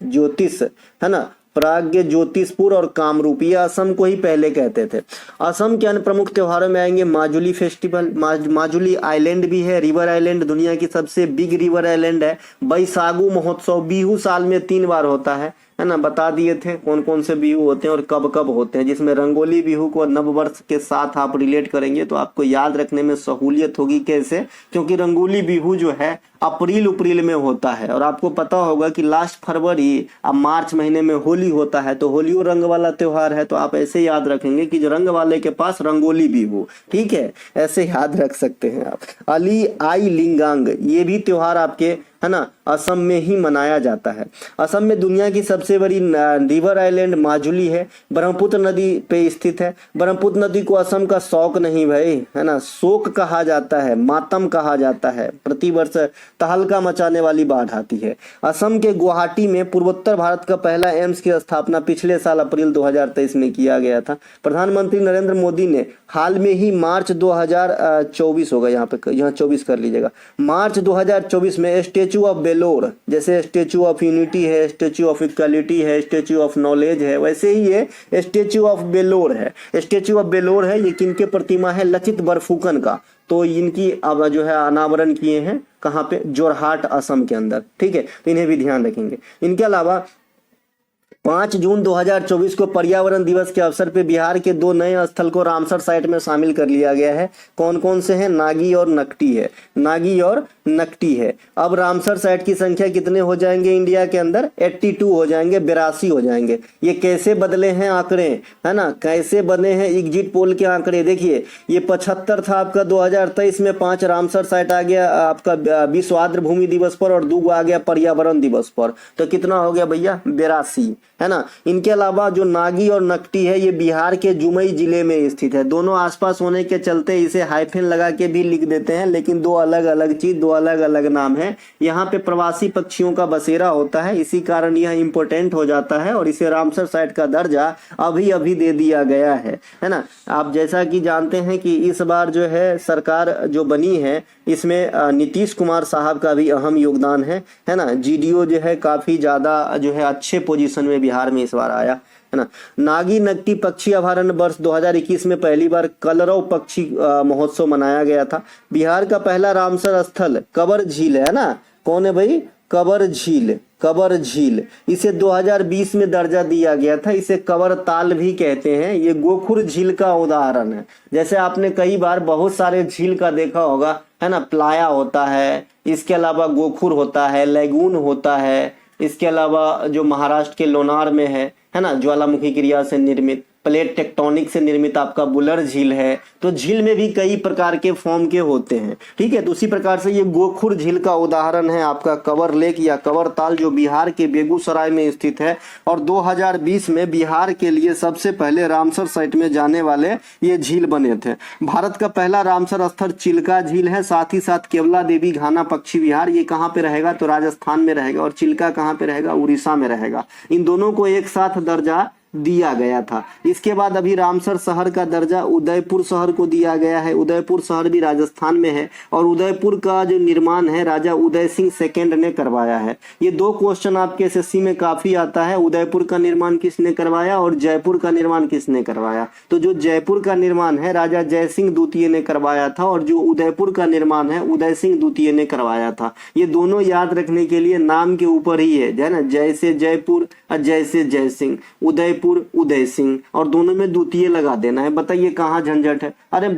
ज्योतिष, है ना, प्राग्ञ ज्योतिषपुर और कामरूप, ये असम को ही पहले कहते थे। असम के अन्य प्रमुख त्योहारों में आएंगे माजुली फेस्टिवल। माजुली आइलैंड भी है, रिवर आइलैंड, दुनिया की सबसे बिग रिवर आइलैंड है। बैसागु महोत्सव, बिहू साल में 3 बार होता है। है ना, बता दिए थे कौन कौन से बिहू होते हैं और कब कब होते हैं, जिसमें रंगोली बिहू को नववर्ष के साथ आप रिलेट करेंगे तो आपको याद रखने में सहूलियत होगी। कैसे? क्योंकि रंगोली बिहू जो है अप्रैल में होता है, और आपको पता होगा कि लास्ट फरवरी अब मार्च महीने में होली होता है, तो होलियो रंग वाला त्योहार है, तो आप ऐसे याद रखेंगे कि जो रंग वाले के पास रंगोली बिहू, ठीक है, ऐसे याद रख सकते हैं आप। अली आई लिंगांग, ये भी त्योहार आपके, है ना, असम में ही मनाया जाता है। असम में दुनिया की सबसे बड़ी रिवर आइलैंड माजुली है, ब्रह्मपुत्र नदी पे स्थित है। ब्रह्मपुत्र नदी को असम का शौक नहीं भाई, है ना, शोक कहा जाता है, मातम कहा जाता है। प्रतिवर्ष तहलका मचाने वाली बाढ़ आती है। असम के गुवाहाटी में पूर्वोत्तर भारत का पहला एम्स की स्थापना पिछले साल अप्रैल 2023 में किया गया था। प्रधानमंत्री नरेंद्र मोदी ने हाल में ही मार्च 2024 होगा, यहाँ 24 कर लीजिएगा, मार्च 2024 में स्टेचू ऑफ बेलोर, जैसे स्टेचू ऑफ यूनिटी है, स्टेचू ऑफ इक्वालिटी है, स्टेचू ऑफ नॉलेज है, वैसे ही ये स्टेचू ऑफ बेलोर है। स्टेचू ऑफ बेलोर है, ये किनके प्रतिमा है? लचित बरफुकन का। तो इनकी अब जो है अनावरण किए हैं कहाँ पे? जोरहाट असम के अंदर, ठीक है, तो इन्हें भी ध्यान रखेंगे। इनके अलावा 5 जून 2024 को पर्यावरण दिवस के अवसर पे बिहार के 2 नए स्थल को रामसर साइट में शामिल कर लिया गया है। कौन कौन से हैं? नागी और नकटी है, नागी और नकटी है। अब रामसर साइट की संख्या कितने हो जाएंगे इंडिया के अंदर? 82 हो जाएंगे, 82 हो जाएंगे। ये कैसे बदले हैं आंकड़े, है ना, कैसे बने हैं एग्जिट पोल के आंकड़े? देखिए, ये 75 था आपका 2023 में, 5 रामसर साइट आ गया आपका विश्व आर्द्र भूमि दिवस पर, और 2 आ गया पर्यावरण दिवस पर, तो कितना हो गया भैया? 82, है ना। इनके अलावा जो नागी और नकटी है, ये बिहार के जुमई जिले में स्थित है। दोनों आसपास होने के चलते इसे हाइफन लगा के भी लिख देते हैं, लेकिन 2 अलग अलग चीज, 2 अलग अलग नाम है। यहाँ पे प्रवासी पक्षियों का बसेरा होता है, इसी कारण यह इंपोर्टेंट हो जाता है, और इसे रामसर साइट का दर्जा अभी अभी दे दिया गया है ना। आप जैसा कि जानते हैं कि इस बार जो है सरकार जो बनी है, इसमें नीतीश कुमार साहब का भी अहम योगदान है ना। जीडीओ जो है काफी ज्यादा जो है अच्छे पोजीशन में बिहार में इस बार आया, है ना। नागी नकटी पक्षी अभयारण्य वर्ष 2021 में पहली बार कलरव पक्षी महोत्सव मनाया गया था। बिहार का पहला रामसर स्थल कबर झील है ना। कौन है भाई? कबर झील, कबर झील। इसे 2020 में दर्जा दिया गया था। इसे कबर ताल भी कहते हैं। ये गोखुर झील का उदाहरण है। जैसे आपने कई बार बहुत सारे झील का देखा होगा, है ना, प्लाया होता है, इसके अलावा गोखुर होता है, लैगून होता है, इसके अलावा जो महाराष्ट्र के लोनार में है ना, ज्वालामुखी क्रिया से निर्मित, प्लेट टेक्टोनिक से निर्मित आपका बुलर झील है। तो झील में भी कई प्रकार के फॉर्म के होते हैं, ठीक है। तो उसी प्रकार से ये गोखुर झील का उदाहरण है आपका कवर लेक या कवर ताल, जो बिहार के बेगूसराय में स्थित है। और 2020 में बिहार के लिए सबसे पहले रामसर साइट में जाने वाले ये झील बने थे। भारत का पहला रामसर स्थल चिल्का झील है। साथ ही साथ केवला देवी घाना पक्षी विहार, ये कहाँ पे रहेगा? तो राजस्थान में रहेगा। और चिल्का कहाँ पे रहेगा? उड़ीसा में रहेगा। इन दोनों को एक साथ दर्जा दिया गया था। इसके बाद अभी रामसर शहर का दर्जा उदयपुर शहर को दिया गया है। उदयपुर शहर भी राजस्थान में है, और उदयपुर का जो निर्माण है राजा उदय सिंह सेकंड ने करवाया है। ये 2 क्वेश्चन आपके एसएससी में काफी आता है। उदयपुर का निर्माण किसने करवाया और जयपुर का निर्माण किसने करवाया? तो जो जयपुर का निर्माण है राजा जय सिंह द्वितीय ने करवाया था, और जो उदयपुर का निर्माण है उदय सिंह द्वितीय ने करवाया था। ये दोनों याद रखने के लिए नाम के ऊपर ही है ना, जैसे जयपुर और जैसे जय सिंह, उदयपुर उदय सिंह, और दोनों में द्वितीय लगा देना है। बताइए कहाँ झंझट है? अरे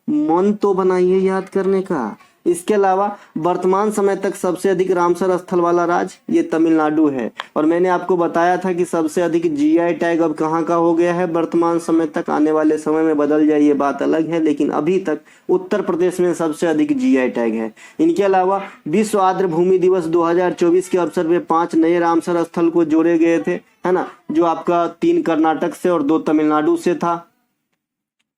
मन तो बनाइए याद करने का। इसके अलावा वर्तमान समय तक सबसे अधिक रामसर स्थल वाला राज्य ये तमिलनाडु है। और मैंने आपको बताया था कि सबसे अधिक जीआई टैग अब कहाँ का हो गया है वर्तमान समय तक। आने वाले समय में बदल जाए ये बात अलग है, लेकिन अभी तक उत्तर प्रदेश में सबसे अधिक जीआई टैग है। इनके अलावा विश्व आर्द्र भूमि दिवस 2024 के अवसर में 5 नए रामसर स्थल को जोड़े गए थे, है ना, जो आपका 3 कर्नाटक से और 2 तमिलनाडु से था।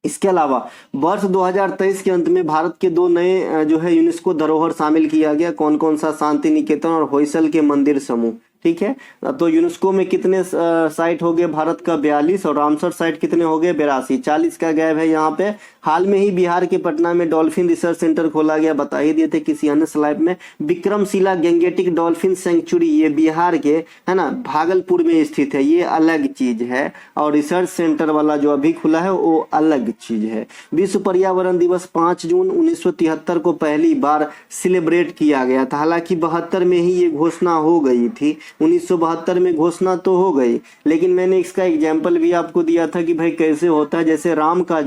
इसके अलावा वर्ष 2023 के अंत में भारत के 2 नए जो है यूनेस्को धरोहर शामिल किया गया। कौन कौन सा? शांति निकेतन और होयसल के मंदिर समूह, ठीक है। तो यूनेस्को में कितने साइट हो गए भारत का? 42, और रामसर साइट कितने हो गए? 82। 40 का गैप है यहाँ पे। हाल में ही बिहार के पटना में डॉल्फिन रिसर्च सेंटर खोला गया, बता ही दिए थे किसी अन्य स्लाइड में। विक्रमशिला गैंगेटिक डॉल्फिन सेंचुरी, ये बिहार के, है ना, भागलपुर में स्थित है। ये अलग चीज है, और रिसर्च सेंटर वाला जो अभी खुला है वो अलग चीज है। विश्व पर्यावरण दिवस 5 जून 1973 को पहली बार सेलिब्रेट किया गया था। हालांकि 72 में ही ये घोषणा हो गई थी, 1972 में घोषणा तो हो गई, लेकिन मैंने इसका एग्जाम्पल भी आपको दिया था कि भाई कैसे होता है। जैसे राम का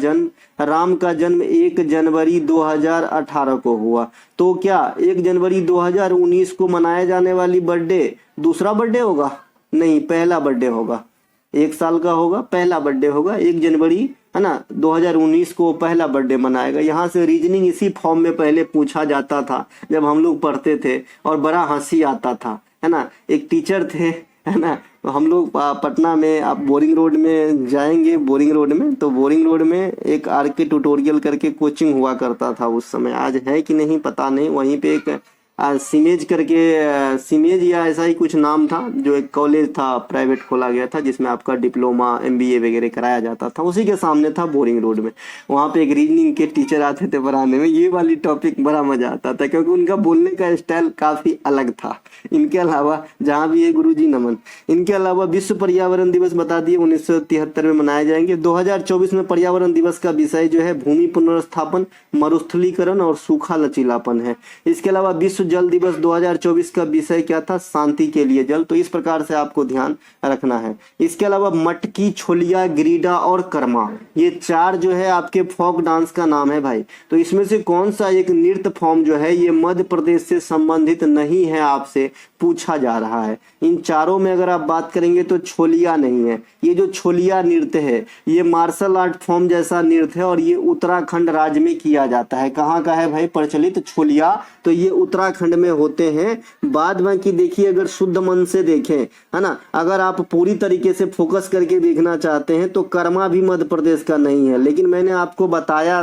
जन्म 1 जनवरी 2018 को हुआ, तो क्या 1 जनवरी 2019 को मनाया जाने वाली बर्थडे दूसरा बर्थडे होगा? नहीं, पहला बर्थडे होगा। 1 साल का होगा, पहला बर्थडे होगा 1 जनवरी, है ना, 2019 को पहला बर्थडे मनाएगा। यहाँ से रीजनिंग इसी फॉर्म में पहले पूछा जाता था जब हम लोग पढ़ते थे, और बड़ा हंसी आता था, है ना। एक टीचर थे, है ना, हम लोग पटना में, आप बोरिंग रोड में जाएंगे, बोरिंग रोड में, तो बोरिंग रोड में एक आरके ट्यूटोरियल करके कोचिंग हुआ करता था उस समय, आज है कि नहीं पता नहीं। वहीं पे एक सिमेज करके, सिमेज या ऐसा ही कुछ नाम था, जो एक कॉलेज था, प्राइवेट खोला गया था, जिसमें आपका डिप्लोमा MBA वगैरह कराया जाता था, उसी के सामने था बोरिंग रोड में। वहाँ पे एक रीजनिंग के टीचर आते थे पढ़ाने में, ये वाली टॉपिक बड़ा मजा आता था क्योंकि उनका बोलने का स्टाइल काफी अलग था। इनके अलावा, जहाँ भी ये गुरुजी नमन, इनके अलावा विश्व पर्यावरण दिवस बता दिए 1973 में मनाए जाएंगे। 2024 में पर्यावरण दिवस का विषय जो है भूमि पुनर्स्थापन, मरुस्थलीकरण और सूखा लचीलापन है। इसके अलावा विश्व जल दिवस 2024 का विषय क्या था? शांति के लिए जल। तो इस प्रकार से आपको ध्यान रखना है। इसके अलावा मटकी, छोलिया, गिरिडा और कर्मा, ये 4 जो है आपके फोक डांस का नाम है भाई। तो इसमें से कौन सा एक नृत्य फॉर्म जो है ये मध्य प्रदेश से संबंधित नहीं है, आपसे पूछा जा रहा है। इन चारों में अगर आप बात करेंगे तो छोलिया नहीं है। ये जो छोलिया नृत्य है ये मार्शल आर्ट फॉर्म जैसा नृत्य है, और ये उत्तराखंड राज्य में किया जाता है। कहाँ का है भाई प्रचलित छोलिया? तो ये उत्तराखंड में होते हैं। बाद बाकी देखिए, अगर शुद्ध मन से देखें, है ना, अगर आप पूरी तरीके से फोकस करके देखना चाहते हैं तो कर्मा भी मध्य प्रदेश का नहीं है। लेकिन मैंने आपको बताया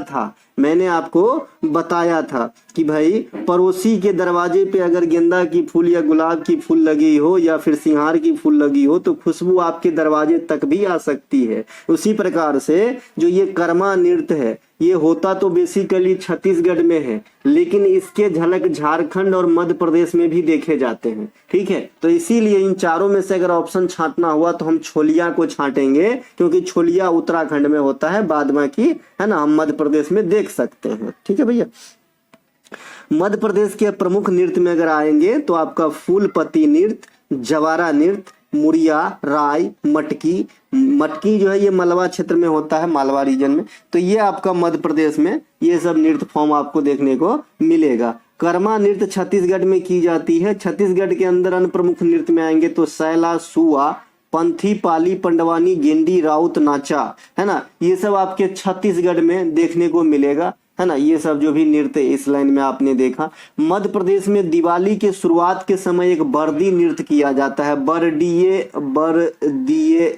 था कि भाई पड़ोसी के दरवाजे पे अगर गेंदा की फूल या गुलाब की फूल लगी हो या फिर सिंहार की फूल लगी हो तो खुशबू आपके दरवाजे तक भी आ सकती है। उसी प्रकार से जो ये कर्मा नृत्य है ये होता तो बेसिकली छत्तीसगढ़ में है, लेकिन इसके झलक झारखंड और मध्य प्रदेश में भी देखे जाते हैं। ठीक है, तो इसीलिए इन चारों में से अगर ऑप्शन छांटना हुआ तो हम छोलिया को छांटेंगे, क्योंकि छोलिया उत्तराखंड में होता है, बाद बाकी, है ना, हम मध्य प्रदेश में देख सकते हैं। ठीक है भैया। मध्य प्रदेश के प्रमुख नृत्य में अगर आएंगे तो आपका फूलपति नृत्य, जवारा नृत्य, मुड़िया, राय, मटकी जो है ये मलवा क्षेत्र में होता है, मालवा रीजन में। तो ये आपका मध्य प्रदेश में ये सब नृत्य फॉर्म आपको देखने को मिलेगा। कर्मा नृत्य छत्तीसगढ़ में की जाती है। छत्तीसगढ़ के अंदर अन्य प्रमुख नृत्य में आएंगे तो सैला, सुआ, पंथी, पाली, पंडवानी, गेंडी, राउत, नाचा, है ना, ये सब आपके छत्तीसगढ़ में देखने को मिलेगा, है ना। ये सब जो भी नृत्य इस लाइन में आपने देखा। मध्य प्रदेश में दिवाली के शुरुआत के समय एक बरदी नृत्य किया जाता है। बरदिये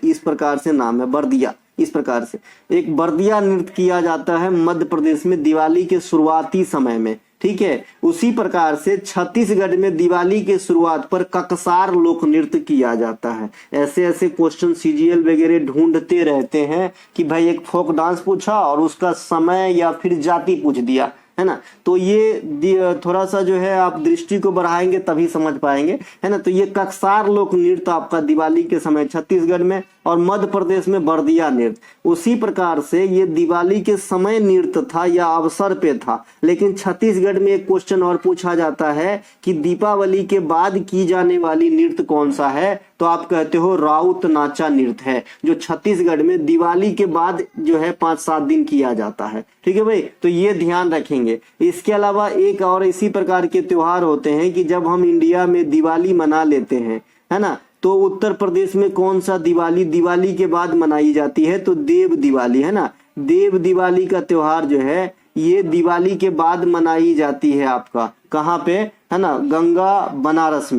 इस प्रकार से नाम है, बरदिया, इस प्रकार से एक बरदिया नृत्य किया जाता है मध्य प्रदेश में दिवाली के शुरुआती समय में। ठीक है, उसी प्रकार से छत्तीसगढ़ में दिवाली के शुरुआत पर ककसार लोक नृत्य किया जाता है। ऐसे ऐसे क्वेश्चन CGL वगैरह ढूंढते रहते हैं कि भाई एक फोक डांस पूछा और उसका समय या फिर जाति पूछ दिया, है ना। तो ये थोड़ा सा जो है आप दृष्टि को बढ़ाएंगे तभी समझ पाएंगे, है ना। तो ये ककसार लोक नृत्य आपका दिवाली के समय छत्तीसगढ़ में, और मध्य प्रदेश में बरदिया नृत्य। उसी प्रकार से ये दिवाली के समय नृत्य था या अवसर पे था। लेकिन छत्तीसगढ़ में एक क्वेश्चन और पूछा जाता है कि दीपावली के बाद की जाने वाली नृत्य कौन सा है? तो आप कहते हो राउत नाचा नृत्य है, जो छत्तीसगढ़ में दिवाली के बाद जो है 5-7 दिन किया जाता है। ठीक है भाई, तो ये ध्यान रखेंगे। इसके अलावा एक और इसी प्रकार के त्योहार होते हैं कि जब हम इंडिया में दिवाली मना लेते हैं, है ना, तो उत्तर प्रदेश में कौन सा दिवाली के बाद मनाई जाती है? तो देव दिवाली, है ना। देव दिवाली का त्योहार जो है ये दिवाली के बाद मनाई जाती है आपका, कहाँ पे, है ना, बनारस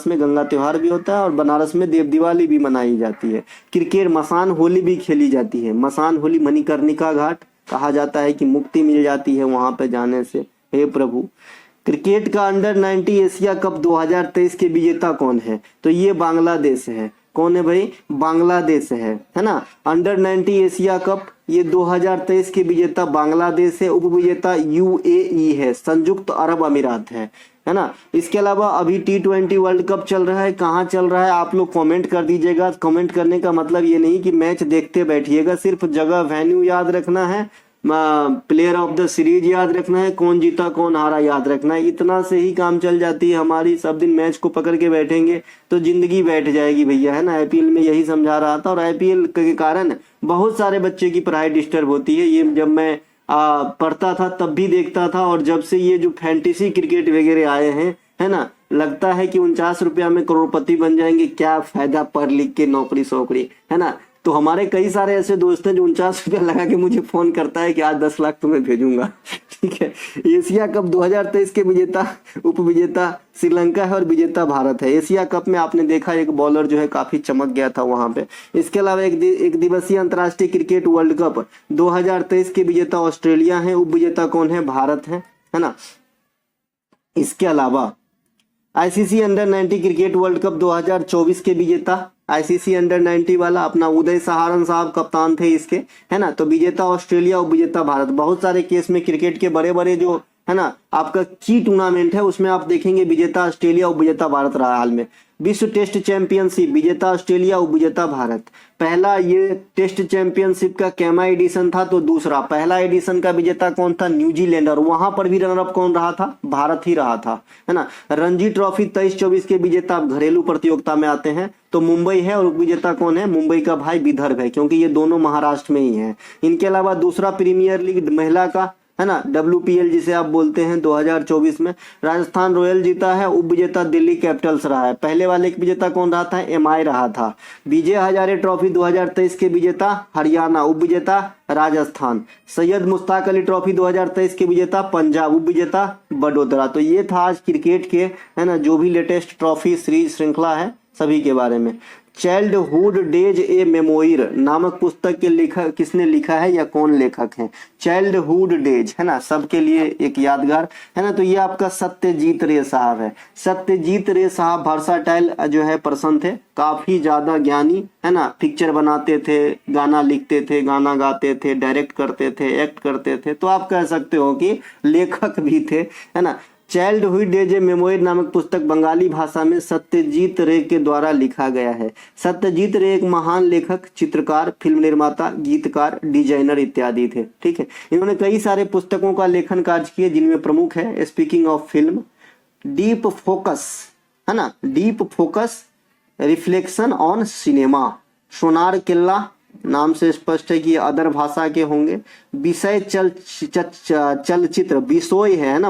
में गंगा त्योहार भी होता है और बनारस में देव दिवाली भी मनाई जाती है। क्रिकेट, मसान होली भी खेली जाती है। मसान होली मणिकर्णिका घाट, कहा जाता है कि मुक्ति मिल जाती है वहां पे जाने से, हे प्रभु। क्रिकेट का अंडर-19 एशिया कप 2023 के विजेता कौन है? तो ये बांग्लादेश है। कौन है भाई? बांग्लादेश है ना। अंडर-19 एशिया कप ये 2023 के विजेता बांग्लादेश है। उपविजेता UAE है, संयुक्त अरब अमीरात है ना। इसके अलावा अभी T20 वर्ल्ड कप चल रहा है। कहाँ चल रहा है आप लोग कमेंट कर दीजिएगा। कमेंट करने का मतलब ये नहीं कि मैच देखते बैठिएगा, सिर्फ जगह वेन्यू याद रखना है प्लेयर ऑफ द सीरीज याद रखना है, कौन जीता कौन हारा याद रखना है। इतना से ही काम चल जाती है हमारी। सब दिन मैच को पकड़ के बैठेंगे तो जिंदगी बैठ जाएगी भैया, है ना। आईपीएल में यही समझा रहा था। और आईपीएल के कारण बहुत सारे बच्चे की पढ़ाई डिस्टर्ब होती है। ये जब मैं पढ़ता था तब भी देखता था, और जब से ये जो फैंटेसी क्रिकेट वगैरह आए हैं, है ना, लगता है कि 49 रुपया में करोड़पति बन जाएंगे। क्या फायदा पढ़ लिख के नौकरी सोकरी, है ना। तो हमारे कई सारे ऐसे दोस्त हैं जो 49 रुपया लगा के मुझे फोन करता है कि आज 10 लाख तुम्हें भेजूंगा। ठीक है। एशिया कप 2023 के विजेता, उप विजेता श्रीलंका है और विजेता भारत है। एशिया कप में आपने देखा एक बॉलर जो है काफी चमक गया था वहां पे। इसके अलावा एक दिवसीय अंतर्राष्ट्रीय क्रिकेट वर्ल्ड कप 2023 के विजेता ऑस्ट्रेलिया है, उप विजेता कौन है, भारत है ना। इसके अलावा ICC under 90 cricket world cup 2024 के विजेता, आईसीसी अंडर 90 वाला अपना उदय सहारन साहब कप्तान थे इसके, है ना। तो विजेता ऑस्ट्रेलिया, उप विजेता भारत। बहुत सारे केस में क्रिकेट के बड़े बड़े जो है ना आपका की टूर्नामेंट है उसमें आप देखेंगे विजेता ऑस्ट्रेलिया, उप विजेता भारत रहा हाल में। विश्व टेस्ट चैंपियनशिप विजेता ऑस्ट्रेलिया, उप विजेता भारत। पहला ये टेस्ट चैंपियनशिप का कैमा एडिशन था, तो दूसरा पहला एडिशन का विजेता कौन था, न्यूजीलैंड, और वहां पर भी रनर अप कौन रहा था, भारत ही रहा था, है ना। रणजी ट्रॉफी 23-24 के विजेता आप घरेलू प्रतियोगिता में आते हैं तो मुंबई है, और उप विजेता कौन है, मुंबई का भाई विदर्भ है, क्योंकि ये दोनों महाराष्ट्र में ही है। इनके अलावा दूसरा प्रीमियर लीग महिला का, है ना, WPL जिसे आप बोलते हैं, 2024 में राजस्थान रॉयल जीता है, उप विजेता दिल्ली कैपिटल्स रहा है। पहले वाले के विजेता कौन रहा था, MI रहा था। विजय हजारे ट्रॉफी 2023 के विजेता हरियाणा, उप विजेता राजस्थान। सैयद मुश्ताक अली ट्रॉफी 2023 के विजेता पंजाब, उप विजेता बड़ोदरा। तो ये था आज क्रिकेट के, है ना, जो भी लेटेस्ट ट्रॉफी सीरीज श्रृंखला है सभी के बारे में। चाइल्डहुड डेज ए मेमोयर नामक पुस्तक के लेखक किसने लिखा है या कौन लेखक है, चाइल्डहुड डेज, है ना, सबके लिए एक यादगार, है ना। तो ये आपका सत्यजीत रे साहब है। सत्यजीत रे साहब वर्साटाइल जो है पर्सन थे, काफी ज्यादा ज्ञानी, है ना। पिक्चर बनाते थे, गाना लिखते थे, गाना गाते थे, डायरेक्ट करते थे, एक्ट करते थे, तो आप कह सकते हो कि लेखक भी थे, है ना। चाइल्डहुड डेज ए मेमोयर नामक पुस्तक बंगाली भाषा में सत्यजीत रे के द्वारा लिखा गया है। सत्यजीत रे एक महान लेखक, चित्रकार, फिल्म निर्माता, गीतकार, डिजाइनर इत्यादि थे। ठीक है। इन्होंने कई सारे पुस्तकों का लेखन कार्य किए, जिनमें प्रमुख है speaking of film, deep focus, है ना, deep focus, reflection on cinema, Sonar Kella नाम से स्पष्ट है कि अदर भाषा के होंगे। विषय चलचित्र, विषय है ना,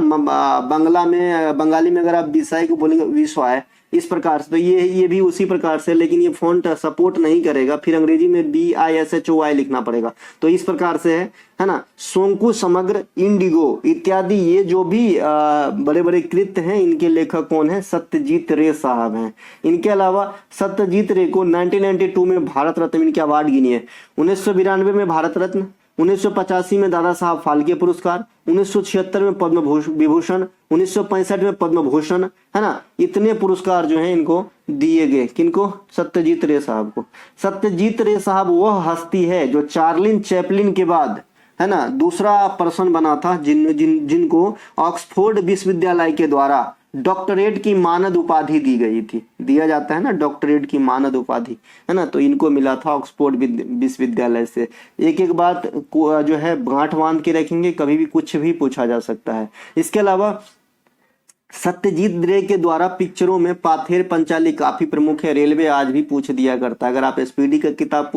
बंगाली में अगर आप विषय को बोलेंगे विषय, इस प्रकार से। तो ये भी उसी प्रकार से, लेकिन ये फ़ॉन्ट सपोर्ट नहीं करेगा, फिर अंग्रेजी में BISHOY लिखना पड़ेगा, तो इस प्रकार से है ना। शोंकु समग्र, इंडिगो इत्यादि, ये जो भी बड़े बड़े कृत्य हैं, इनके लेखक कौन है, सत्यजीत रे साहब हैं। इनके अलावा सत्यजीत रे को 1992 में भारत रत्न, इनके अवार्ड गिनिए। 1992 में भारत रत्न, 1985 में दादा साहब फाल्के पुरस्कार, 1976 में पद्म विभूषण, 1965 में पद्म भूषण, है ना। इतने पुरस्कार जो हैं इनको दिए गए, किनको, सत्यजीत रे साहब को। सत्यजीत रे साहब वह हस्ती है जो चार्लिन चैपलिन के बाद, है ना, दूसरा पर्सन बना था जिनको ऑक्सफोर्ड विश्वविद्यालय के द्वारा डॉक्टरेट की मानद उपाधि दी गई थी। दिया जाता है ना डॉक्टरेट की मानद उपाधि, है ना, तो इनको मिला था ऑक्सफोर्ड विश्वविद्यालय से। एक एक बात को जो है गांठ बांध के रखेंगे, कभी भी कुछ भी पूछा जा सकता है। इसके अलावा सत्यजीत रे के द्वारा पिक्चरों में पाथेर पंचाली काफी प्रमुख है। रेलवे आज भी पूछ दिया करता है, अगर आप SPD का किताब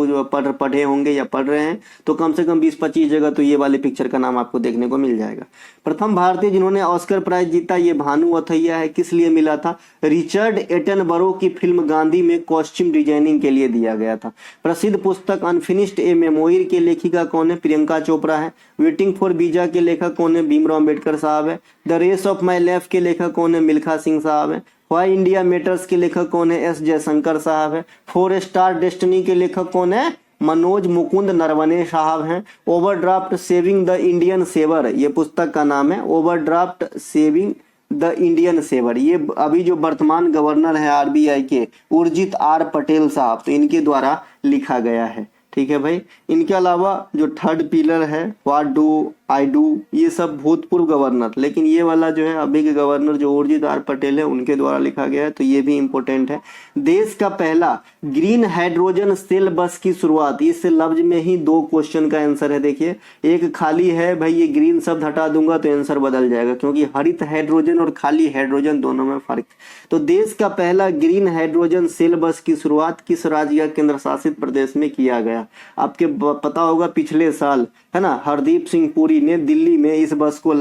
पढ़े होंगे या पढ़ रहे हैं तो कम से कम 20-25 जगह तो ये वाले पिक्चर का नाम आपको देखने को मिल जाएगा। प्रथम भारतीय जिन्होंने ऑस्कर प्राइज जीता ये भानु अथैया है। किस लिए मिला था, रिचर्ड एटनबरो की फिल्म गांधी में कॉस्ट्यूम डिजाइनिंग के लिए दिया गया था। प्रसिद्ध पुस्तक अनफिनिश्ड ए मेमोयर की लेखिका कौन है, प्रियंका चोपड़ा है। वेटिंग फॉर वीजा के लेखक कौन है, भीमराव अम्बेडकर साहब है। The race of my life के लेखक कौन है, मिल्खा सिंह साहब है। व्हाई इंडिया मैटर्स के लेखक कौन है, S जयशंकर साहब है। 4 स्टार डेस्टिनी के लेखक कौन है, मनोज मुकुंद नरवणे साहब हैं। Overdraft saving the Indian saver, ये पुस्तक का नाम है, overdraft saving the Indian saver. ये अभी जो वर्तमान गवर्नर है RBI के, उर्जित R पटेल साहब, तो इनके द्वारा लिखा गया है। ठीक है भाई। इनके अलावा जो थर्ड पिलर है, व्हाट डू आई डू, ये सब भूतपूर्व गवर्नर, लेकिन ये वाला जो है अभी के गवर्नर जो उर्जित आर पटेल है उनके द्वारा लिखा गया है, तो ये भी इंपॉर्टेंट है। देश का पहला ग्रीन हाइड्रोजन सेल बस की शुरुआत, इस लफ्ज में ही 2 क्वेश्चन का आंसर है। देखिए एक खाली है भाई, ये ग्रीन शब्द हटा दूंगा तो आंसर बदल जाएगा, क्योंकि हरित हाइड्रोजन और खाली हाइड्रोजन दोनों में फर्क। तो देश का पहला ग्रीन हाइड्रोजन सेल बस की शुरुआत किस राज्य या केंद्र शासित प्रदेश में किया गया? आपके पता होगा पिछले साल है ना, हरदीप सिंह पुरी ने दिल्ली में इस बस को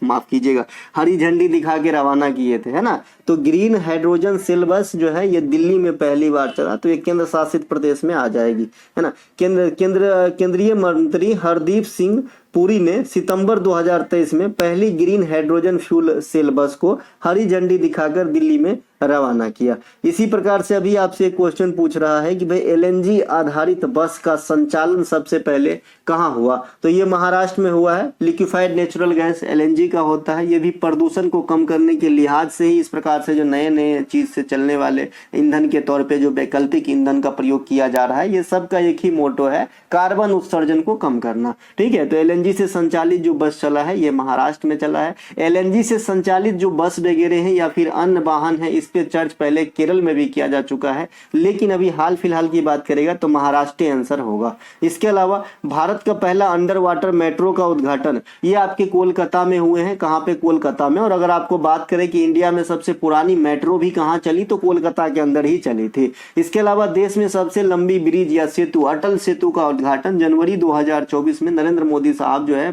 माफ कीजिएगा, हरी झंडी दिखा के रवाना किए थे, है ना। तो ग्रीन हाइड्रोजन सेल बस जो है ये दिल्ली में पहली बार चला, तो ये केंद्र शासित प्रदेश में आ जाएगी, है ना। केंद्रीय मंत्री हरदीप सिंह पुरी ने सितंबर 2023 में पहली ग्रीन हाइड्रोजन फ्यूल सेल बस को हरी झंडी दिखाकर दिल्ली में रवाना किया। इसी प्रकार से अभी आपसे एक क्वेश्चन पूछ रहा है कि भाई एलएनजी आधारित बस का संचालन सबसे पहले कहाँ हुआ? तो ये महाराष्ट्र में हुआ है। लिक्विफाइड नेचुरल गैस एलएनजी का होता है, ये भी प्रदूषण को कम करने के लिहाज से ही इस प्रकार से जो नए नए चीज से चलने वाले ईंधन के तौर पे जो वैकल्पिक ईंधन का प्रयोग किया जा रहा है, ये सब का एक ही मोटो है, कार्बन उत्सर्जन को कम करना। ठीक है, तो एलएनजी से संचालित जो बस चला है ये महाराष्ट्र में चला है। एलएनजी से संचालित जो बस वगैरह हैं या फिर अन्य वाहन है, इस पे चर्च पहले केरल में भी किया जा चुका है, लेकिन अभी हाल फिलहाल की बात करेगा तो महाराष्ट्र आंसर होगा। इसके अलावा भारत का पहला अंडर वाटर मेट्रो का उद्घाटन ये आपके कोलकाता में हुए हैं। कहाँ पे? कोलकाता में। और अगर आपको बात करें कि इंडिया में सबसे पुरानी मेट्रो भी कहाँ चली, तो कोलकाता के अंदर ही चली थी। इसके अलावा देश में सबसे लंबी ब्रिज या सेतु अटल सेतु का उद्घाटन जनवरी 2024 में नरेंद्र मोदी साहब जो है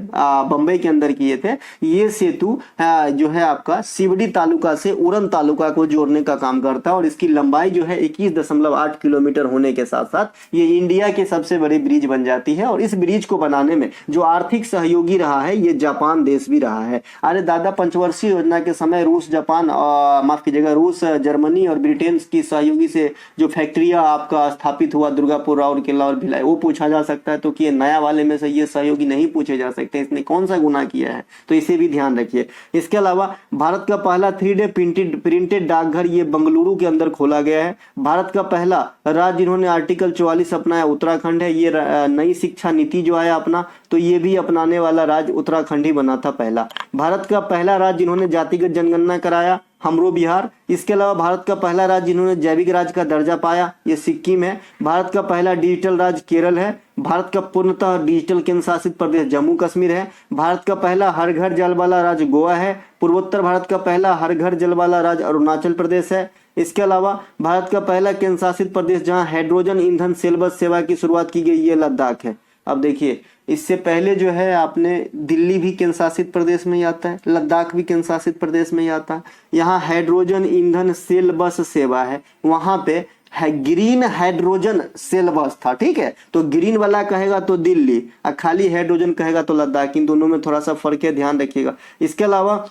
बंबई के अंदर किए थे। ये सेतु जो है आपका सिवड़ी तालुका से उरन तालुका को जोड़ने का काम करता है, और इसकी लंबाई जो है 21.8 किलोमीटर होने के साथ साथ ये इंडिया के सबसे बड़ी ब्रिज बन जाती है। और इस ब्रिज को बनाने में जो आर्थिक सहयोगी रहा है ये जापान देश भी रहा है। अरे दादा, पंचवर्षीय योजना के समय रूस, जापान, माफ कीजिएगा, रूस, जर्मनी और ब्रिटेन की सहयोगी से जो फैक्ट्रिया आपका स्थापित हुआ दुर्गापुर, राउरकेला और भिलाई, वो पूछा जा सकता है। तो कि नया वाले में से ये सहयोगी नहीं पूछे जा सकते, इसने कौन सा गुनाह किया है, तो इसे भी ध्यान रखिए। इसके अलावा भारत का पहला 3D प्रिंटेड डाकघर ये बंगलुरु के अंदर खोला गया है। भारत का पहला राज्य जिन्होंने आर्टिकल 44 अपनाया उत्तराखंड है। ये नई शिक्षा नीति जो आया अपना, तो ये भी अपनाने वाला राज्य उत्तराखंड ही बना था पहला। भारत का पहला राज्य जिन्होंने जातिगत जनगणना कराया, हमरो बिहार। इसके अलावा भारत का पहला राज्य जिन्होंने जैविक राज्य का दर्जा पाया, ये सिक्किम है। भारत का पहला डिजिटल राज्य केरल है। भारत का पूर्णतः डिजिटल केंद्र शासित प्रदेश जम्मू कश्मीर है। भारत का पहला हर घर जल वाला राज्य गोवा है। पूर्वोत्तर भारत का पहला हर घर जल वाला राज्य अरुणाचल प्रदेश है। इसके अलावा भारत का पहला केंद्र शासित प्रदेश जहां हाइड्रोजन ईंधन सेल बस सेवा की शुरुआत की गई, ये लद्दाख है। अब देखिए, इससे पहले जो है आपने दिल्ली भी केंद्र शासित प्रदेश में ही आता है, लद्दाख भी केंद्र शासित प्रदेश में ही आता है। यहाँ हाइड्रोजन ईंधन सेल बस सेवा है, वहां पे है ग्रीन हाइड्रोजन सेल बस था। ठीक है, तो ग्रीन वाला कहेगा तो दिल्ली और खाली हाइड्रोजन कहेगा तो लद्दाख। इन दोनों में थोड़ा सा फर्क है, ध्यान रखिएगा। इसके अलावा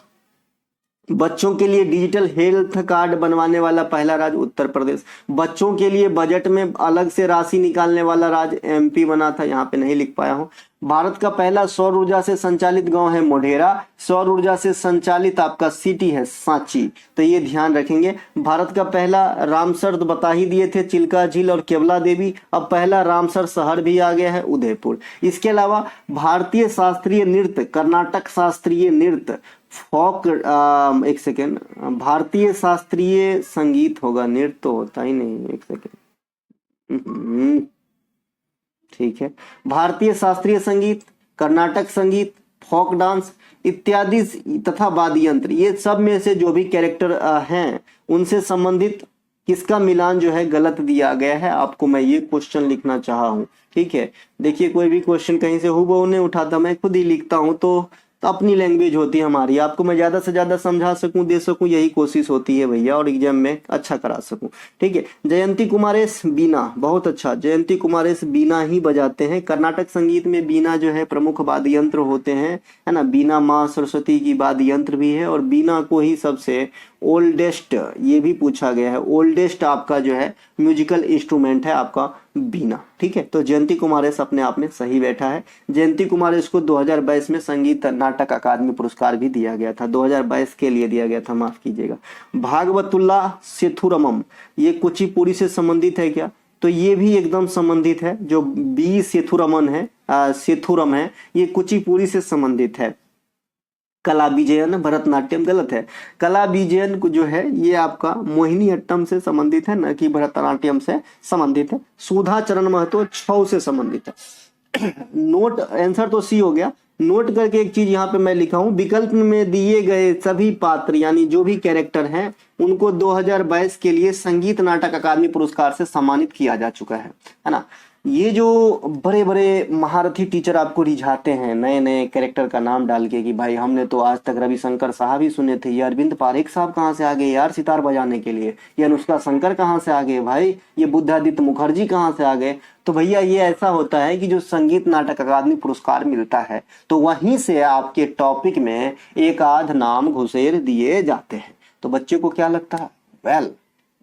बच्चों के लिए डिजिटल हेल्थ कार्ड बनवाने वाला पहला राज्य उत्तर प्रदेश। बच्चों के लिए बजट में अलग से राशि निकालने वाला राज्य एमपी बना था, यहाँ पे नहीं लिख पाया हूँ। भारत का पहला सौर ऊर्जा से संचालित गांव है मोढेरा। सौर ऊर्जा से संचालित आपका सिटी है सांची, तो ये ध्यान रखेंगे। भारत का पहला रामसर बता ही दिए थे, चिल्का झील और केवला देवी। अब पहला रामसर शहर भी आ गया है, उदयपुर। इसके अलावा भारतीय शास्त्रीय नृत्य, कर्नाटक शास्त्रीय नृत्य, फोक, एक सेकेंड, भारतीय शास्त्रीय संगीत होगा, नृत्य तो होता ही नहीं, एक सेकेंड, ठीक है। भारतीय शास्त्रीय संगीत, कर्नाटक संगीत, फोक डांस इत्यादि तथा वाद्य यंत्र, ये सब में से जो भी कैरेक्टर हैं उनसे संबंधित किसका मिलान जो है गलत दिया गया है, आपको मैं ये क्वेश्चन लिखना चाहा हूं। ठीक है, देखिए कोई भी क्वेश्चन कहीं से हूबहू नहीं उठाता, मैं खुद ही लिखता हूं, तो अपनी लैंग्वेज होती है हमारी, आपको मैं ज्यादा से ज्यादा समझा सकूं, दे सकूं, यही कोशिश होती है भैया, और एग्जाम में अच्छा करा सकूं। ठीक है, जयंती कुमारेश बीना, बहुत अच्छा, जयंती कुमारेश बीना ही बजाते हैं। कर्नाटक संगीत में बीना जो है प्रमुख वाद्य यंत्र होते हैं, है ना। बीना माँ सरस्वती की वाद्य यंत्र भी है, और बीना को ही सबसे ओल्डेस्ट, ये भी पूछा गया है, ओल्डेस्ट आपका जो है म्यूजिकल इंस्ट्रूमेंट है आपका बीना। ठीक है, तो जयंती कुमारेश अपने आप में सही बैठा है। जयंती कुमारेश को 2022 में संगीत नाटक अकादमी पुरस्कार भी दिया गया था, 2022 के लिए दिया गया था, माफ कीजिएगा। भागवतुल्ला सेथुरमम, ये कुचिपुड़ी से संबंधित है क्या? तो तो ये भी एकदम संबंधित है। जो बी सेथुरमन है, सेथुरम है, ये कुचिपुड़ी से संबंधित है। कला विजयन भरतनाट्यम गलत है। कला विजयन को जो है ये आपका मोहिनी अट्टम से संबंधित है, न कि भरतनाट्यम से संबंधित है। सुधा चरण महतो छौ से संबंधित है। नोट, आंसर तो सी हो गया। नोट करके एक चीज यहाँ पे मैं लिखा हूं, विकल्प में दिए गए सभी पात्र यानी जो भी कैरेक्टर हैं उनको 2022 के लिए संगीत नाटक अकादमी पुरस्कार से सम्मानित किया जा चुका है ना। ये जो बड़े बड़े महारथी टीचर आपको रिझाते हैं नए नए कैरेक्टर का नाम डाल के कि भाई हमने तो आज तक रविशंकर साहब ही सुने थे, ये अरविंद पारेख साहब कहाँ से आ गए यार सितार बजाने के लिए, ये अनुष्का शंकर कहाँ से आ गए भाई, ये बुद्धादित्य मुखर्जी कहाँ से आ गए। तो भैया ये ऐसा होता है कि जो संगीत नाटक अकादमी पुरस्कार मिलता है तो वहीं से आपके टॉपिक में एक आध नाम घुसेर दिए जाते हैं। तो बच्चे को क्या लगता है, well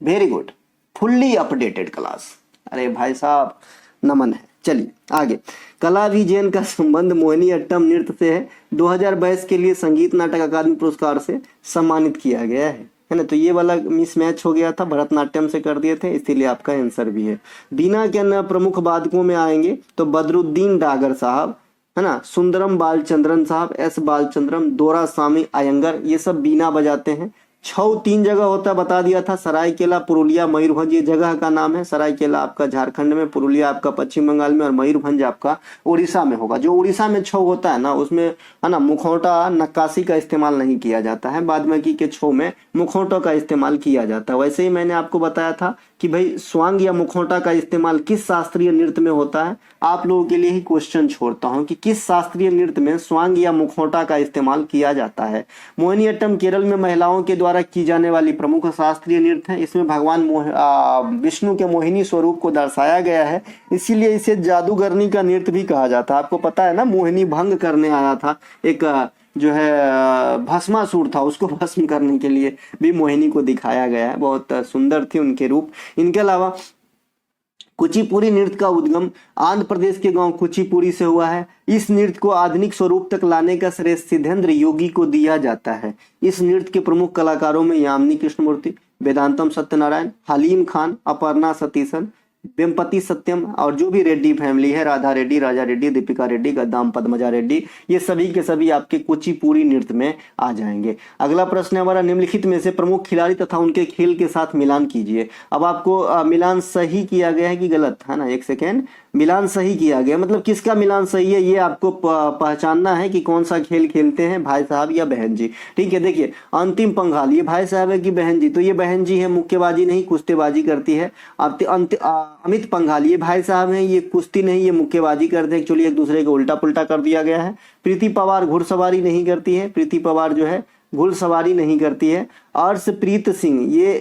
very good, fully updated class. अरे भाई साहब नमन है। चलिए आगे, कला विजयन का संबंध मोहिनी अट्टम नृत्य से है, 2022 के लिए संगीत नाटक अकादमी पुरस्कार से सम्मानित किया गया है ना। तो ये वाला मिसमैच हो गया था, भरतनाट्यम से कर दिए थे, इसीलिए आपका आंसर भी है। बीना के अन्य प्रमुख वादकों में आएंगे तो बदरुद्दीन डागर साहब है ना, सुंदरम बालचंद्रन साहब, एस बालचंद्रम, दोरासामी अयंगर, ये सब बीना बजाते हैं। छौ 3 जगह होता है बता दिया था, सरायकेला, पुरुलिया, मयूरभंज, ये जगह का नाम है। सरायकेला आपका झारखंड में, पुरुलिया आपका पश्चिम बंगाल में और मयूरभंज आपका उड़ीसा में होगा। जो उड़ीसा में छौ होता है ना उसमें है ना मुखौटा नक्काशी का इस्तेमाल नहीं किया जाता है, बाद में के छौ में मुखौटों का इस्तेमाल किया जाता है। वैसे ही मैंने आपको बताया था कि भाई स्वांग या मुखौटा का इस्तेमाल किस शास्त्रीय नृत्य में होता है। आप लोगों के लिए ही क्वेश्चन छोड़ता हूं कि किस शास्त्रीय नृत्य में स्वांग या मुखौटा का इस्तेमाल किया जाता है। मोहिनीअट्टम केरल में महिलाओं के द्वारा की जाने वाली प्रमुख शास्त्रीय नृत्य है। इसमें भगवान विष्णु के मोहिनी स्वरूप को दर्शाया गया है, इसीलिए इसे जादूगरनी का नृत्य भी कहा जाता है। आपको पता है ना, मोहिनी भंग करने आया था, एक जो है भस्मासुर था, उसको भस्म करने के लिए भी मोहिनी को दिखाया गया है। बहुत सुंदर थे उनके रूप। इनके अलावा कुचिपुड़ी नृत्य का उद्गम आंध्र प्रदेश के गांव कुचिपुड़ी से हुआ है। इस नृत्य को आधुनिक स्वरूप तक लाने का श्रेय सिद्धेंद्र योगी को दिया जाता है। इस नृत्य के प्रमुख कलाकारों में यामिनी कृष्णमूर्ति, वेदांतम सत्यनारायण, हलीम खान, अपर्णा सतीशन, वेम्पति सत्यम और जो भी रेड्डी फैमिली है, राधा रेड्डी, राजा रेड्डी, दीपिका रेड्डी, गद्दाम पद्मजा रेड्डी, ये सभी के सभी आपके कुचिपुड़ी नृत्य में आ जाएंगे। अगला प्रश्न है हमारा, निम्नलिखित में से प्रमुख खिलाड़ी तथा उनके खेल के साथ मिलान कीजिए। अब आपको मिलान सही किया गया है कि गलत, है ना, एक सेकेंड, मिलान सही किया गया मतलब किसका मिलान सही है ये आपको पहचानना है कि कौन सा खेल खेलते हैं, भाई साहब या बहन जी। ठीक है, देखिए अंतिम पंघाल, ये भाई साहब है कि बहन जी, तो ये बहन जी है, मुक्केबाजी नहीं कुश्तेबाजी करती है। अमित पंघाल, ये भाई साहब हैं, ये कुश्ती नहीं ये मुक्केबाजी करते हैं। एक्चुअली एक दूसरे को उल्टा पुल्टा कर दिया गया है। प्रीति पवार घुड़सवारी नहीं करती है, प्रीति पवार जो है घुड़सवारी नहीं करती है। अर्शप्रीत सिंह ये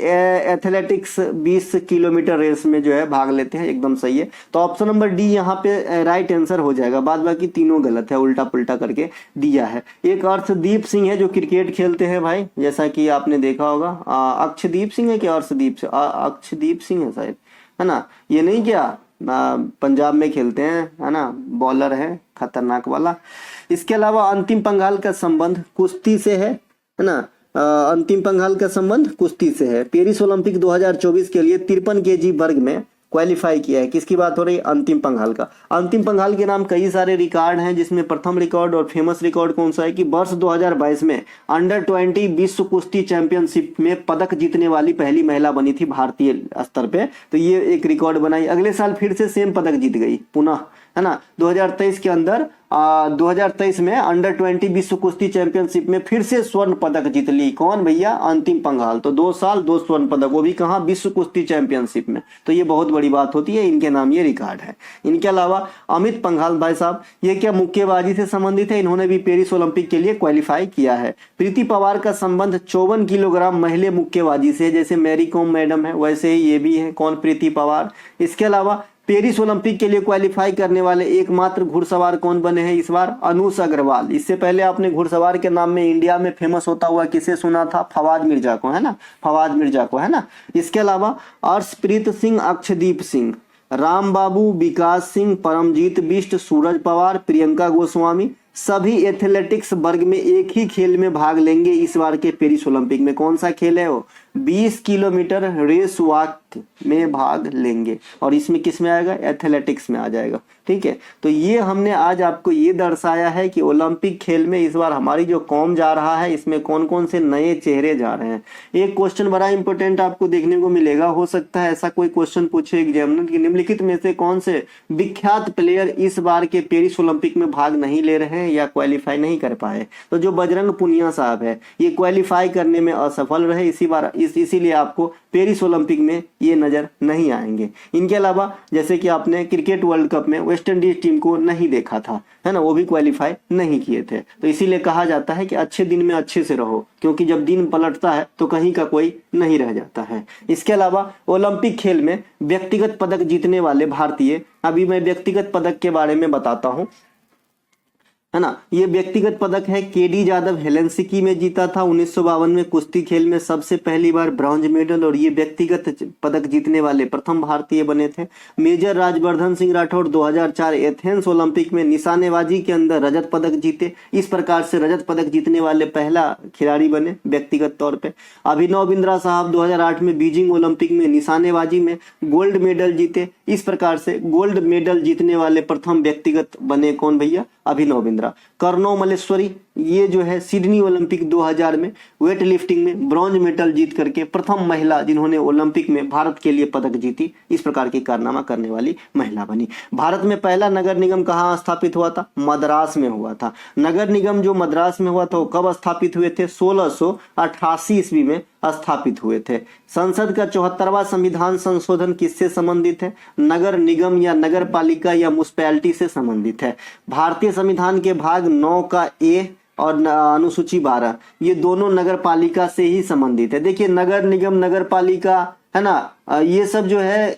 एथलेटिक्स 20 किलोमीटर रेस में जो है भाग लेते हैं, एकदम सही है। तो ऑप्शन नंबर डी यहाँ पे राइट आंसर हो जाएगा, बाद बाकी तीनों गलत है, उल्टा पुल्टा करके दिया है। एक अर्शदीप सिंह है जो क्रिकेट खेलते हैं भाई, जैसा कि आपने देखा होगा। अक्षदीप सिंह है कि अर्शदीप सिंह, अक्षदीप सिंह है शायद, है ना, ये नहीं क्या पंजाब में खेलते हैं, है ना, बॉलर है खतरनाक वाला। इसके अलावा अंतिम पंघाल का संबंध कुश्ती से है ना, अंतिम पंघाल का संबंध कुश्ती से है। पेरिस ओलंपिक 2024 के लिए 53 केजी वर्ग में क्वालिफाई किया है। किसकी बात हो रही है, अंतिम पंघाल का। अंतिम पंघाल के नाम कई सारे रिकॉर्ड हैं, जिसमें प्रथम रिकॉर्ड और फेमस रिकॉर्ड कौन सा है कि वर्ष 2022 में अंडर-20 विश्व कुश्ती चैंपियनशिप में पदक जीतने वाली पहली महिला बनी थी भारतीय स्तर पे। तो ये एक रिकॉर्ड बनाई, अगले साल फिर से सेम पदक जीत गई पुनः, है ना। 2023 के अंदर 2023 में अंडर-20 विश्व कुश्ती चैंपियनशिप में फिर से स्वर्ण पदक जीत ली। कौन भैया, अंतिम पंघाल। तो 2 साल 2 स्वर्ण पदक, वो भी कहाँ, विश्व कुश्ती चैंपियनशिप में। तो ये बहुत बड़ी बात होती है, इनके नाम ये रिकॉर्ड है। इनके अलावा अमित पंघाल भाई साहब, ये क्या मुक्केबाजी से संबंधित है, इन्होंने भी पेरिस ओलंपिक के लिए क्वालिफाई किया है। प्रीति पवार का संबंध 54 किलोग्राम महिला मुक्केबाजी से, जैसे मैरी कॉम मैडम है वैसे ही ये भी है। कौन, प्रीति पवार। इसके अलावा पेरिस ओलंपिक के लिए क्वालिफाई करने वाले एकमात्र घुड़सवार कौन बने हैं इस बार, अनुष अग्रवाल। इससे पहले आपने घुड़सवार के नाम में इंडिया में फेमस होता हुआ किसे सुना था, फवाद मिर्जा को, है ना, फवाद मिर्जा को, है ना। इसके अलावा अर्शप्रीत सिंह, अक्षदीप सिंह, राम बाबू, विकास सिंह, परमजीत बिष्ट, सूरज पवार, प्रियंका गोस्वामी, सभी एथलेटिक्स वर्ग में एक ही खेल में भाग लेंगे इस बार के पेरिस ओलंपिक में। कौन सा खेल है वो? 20 किलोमीटर रेस वॉक में भाग लेंगे, और इसमें किस में आएगा? एथलेटिक्स में आ जाएगा। ठीक है, तो ये हमने आज आपको ये दर्शाया है कि ओलंपिक खेल में इस बार हमारी जो कौम जा रहा है इसमें कौन कौन से नए चेहरे जा रहे हैं। एक क्वेश्चन बड़ा इंपॉर्टेंट आपको देखने को मिलेगा, हो सकता है ऐसा कोई क्वेश्चन पूछे एग्जामिनर कि निम्नलिखित में से कौन से विख्यात प्लेयर इस बार के पेरिस ओलंपिक में भाग नहीं ले रहे हैं या क्वालिफाई नहीं कर पाए। तो जो बजरंग पुनिया साहब है ये क्वालिफाई करने में असफल रहे, इसीलिए आपको पेरिस ओलंपिक में ये नजर नहीं आएंगे। इनके अलावा जैसे कि आपने क्रिकेट वर्ल्ड कप में वेस्ट इंडीज टीम को नहीं देखा था, है ना, वो भी क्वालिफाई नहीं किए थे। तो इसीलिए कहा जाता है कि अच्छे दिन में अच्छे से रहो, क्योंकि जब दिन पलटता है तो कहीं का कोई नहीं रह जाता है। इसके अलावा ओलंपिक खेल में व्यक्तिगत पदक जीतने वाले भारतीय, अभी मैं व्यक्तिगत पदक के बारे में बताता हूं, है ना। ये व्यक्तिगत पदक है, केडी जादव हेलेंसिकी में जीता था 1952 में कुश्ती खेल में सबसे पहली बार ब्रॉन्ज मेडल, और ये व्यक्तिगत पदक जीतने वाले प्रथम भारतीय बने थे। Major Rajyavardhan Singh Rathore 2004 Athens Olympic में निशानेबाजी के अंदर रजत पदक जीते, इस प्रकार से रजत पदक जीतने वाले पहला खिलाड़ी बने व्यक्तिगत तौर पे। अभिनव बिंद्रा साहब 2008 में बीजिंग ओलंपिक में निशानेबाजी में गोल्ड मेडल जीते, इस प्रकार से गोल्ड मेडल जीतने वाले प्रथम व्यक्तिगत बने कौन भैया? अभिनव बिंद्रा। कर्णव मल्लेश्वरी ये जो है सिडनी ओलंपिक 2000 में वेट लिफ्टिंग में ब्रॉन्ज मेडल जीत करके प्रथम महिला जिन्होंने ओलंपिक में भारत के लिए पदक जीती, इस प्रकार की कारनामा करने वाली महिला बनी। भारत में पहला नगर निगम कहाँ स्थापित हुआ था? मद्रास में हुआ था। नगर निगम जो मद्रास में हुआ था वो कब स्थापित हुए थे? 1688 ईस्वी में स्थापित हुए थे। संसद का 74वां संविधान संशोधन किससे संबंधित है? नगर निगम या नगर पालिका या म्युनिसिपैलिटी से संबंधित है। भारतीय संविधान के भाग 9 का ए और अनुसूची 12 ये दोनों नगर पालिका से ही संबंधित है। देखिए नगर निगम, नगर पालिका, है ना, ये सब जो है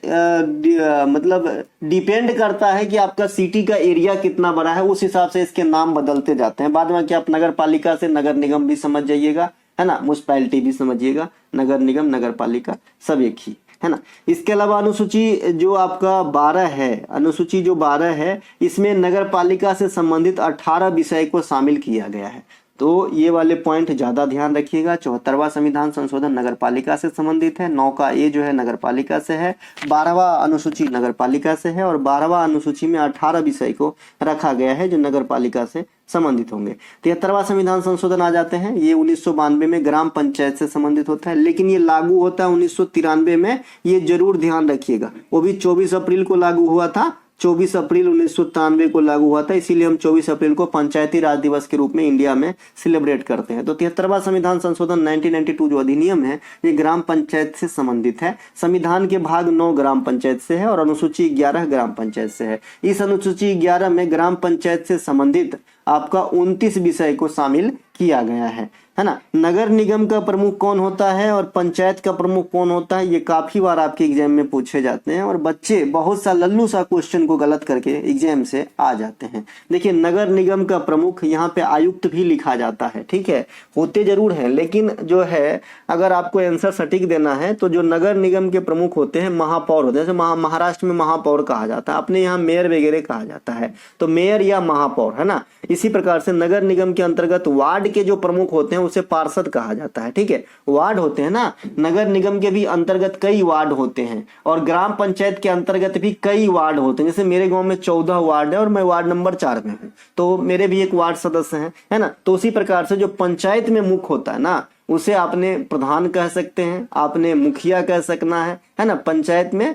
मतलब डिपेंड करता है कि आपका सिटी का एरिया कितना बड़ा है, उस हिसाब से इसके नाम बदलते जाते हैं। बाद में कि आप नगर पालिका से नगर निगम भी समझ जाइएगा, है ना, म्युनिसिपैलिटी भी समझिएगा, नगर निगम नगर पालिका सब एक ही, है ना। इसके अलावा अनुसूची जो आपका 12 है, अनुसूची जो 12 है इसमें नगर पालिका से संबंधित 18 विषय को शामिल किया गया है। तो ये वाले पॉइंट ज्यादा ध्यान रखिएगा। 74वां संविधान संशोधन नगर पालिका से संबंधित है, 9 का ए जो है नगर पालिका से है, 12वां अनुसूची नगर पालिका से है, और 12वां अनुसूची में 18 विषय को रखा गया है जो नगर पालिका से संबंधित होंगे। 73वां संविधान संशोधन आ जाते हैं, ये 1992 में ग्राम पंचायत से संबंधित होता है, लेकिन ये लागू होता है 1993 में, ये जरूर ध्यान रखिएगा। वो भी 24 अप्रैल को लागू हुआ था, 24 अप्रैल 1993 को लागू हुआ था, इसीलिए हम 24 अप्रैल को पंचायती राज दिवस के रूप में इंडिया में सेलिब्रेट करते हैं। तो 73वां संविधान संशोधन 1992 जो अधिनियम है ये ग्राम पंचायत से संबंधित है। संविधान के भाग 9 ग्राम पंचायत से है और अनुसूची 11 ग्राम पंचायत से है। इस अनुसूची 11 में ग्राम पंचायत से संबंधित आपका 29 विषय को शामिल किया गया है ना। नगर निगम का प्रमुख कौन होता है और पंचायत का प्रमुख कौन होता है, ये काफी बार आपके एग्जाम में पूछे जाते हैं और बच्चे बहुत सा लल्लू सा क्वेश्चन को गलत करके एग्जाम से आ जाते हैं। देखिए नगर निगम का प्रमुख यहाँ पे आयुक्त भी लिखा जाता है, ठीक है, होते जरूर हैं, लेकिन जो है अगर आपको आंसर सटीक देना है तो जो नगर निगम के प्रमुख होते हैं महापौर होते हैं। जैसे महाराष्ट्र में महापौर कहा जाता है, अपने यहाँ मेयर वगैरह कहा जाता है, तो मेयर या महापौर, है ना। इसी प्रकार से नगर निगम के अंतर्गत वार्ड के जो प्रमुख होते हैं उसे पार्षद कहा जाता है, ठीक है। वार्ड होते हैं ना, नगर निगम के भी अंतर्गत कई वार्ड होते हैं और ग्राम पंचायत के अंतर्गत भी कई वार्ड होते हैं। जैसे मेरे गांव में 14 वार्ड है और मैं वार्ड नंबर 4 में हूँ, तो मेरे भी एक वार्ड सदस्य हैं, है ना। तो उसी प्रकार से जो पंचायत में मुख्य होता है ना उसे आपने प्रधान कह सकते हैं, आपने मुखिया कह सकना है ना। पंचायत में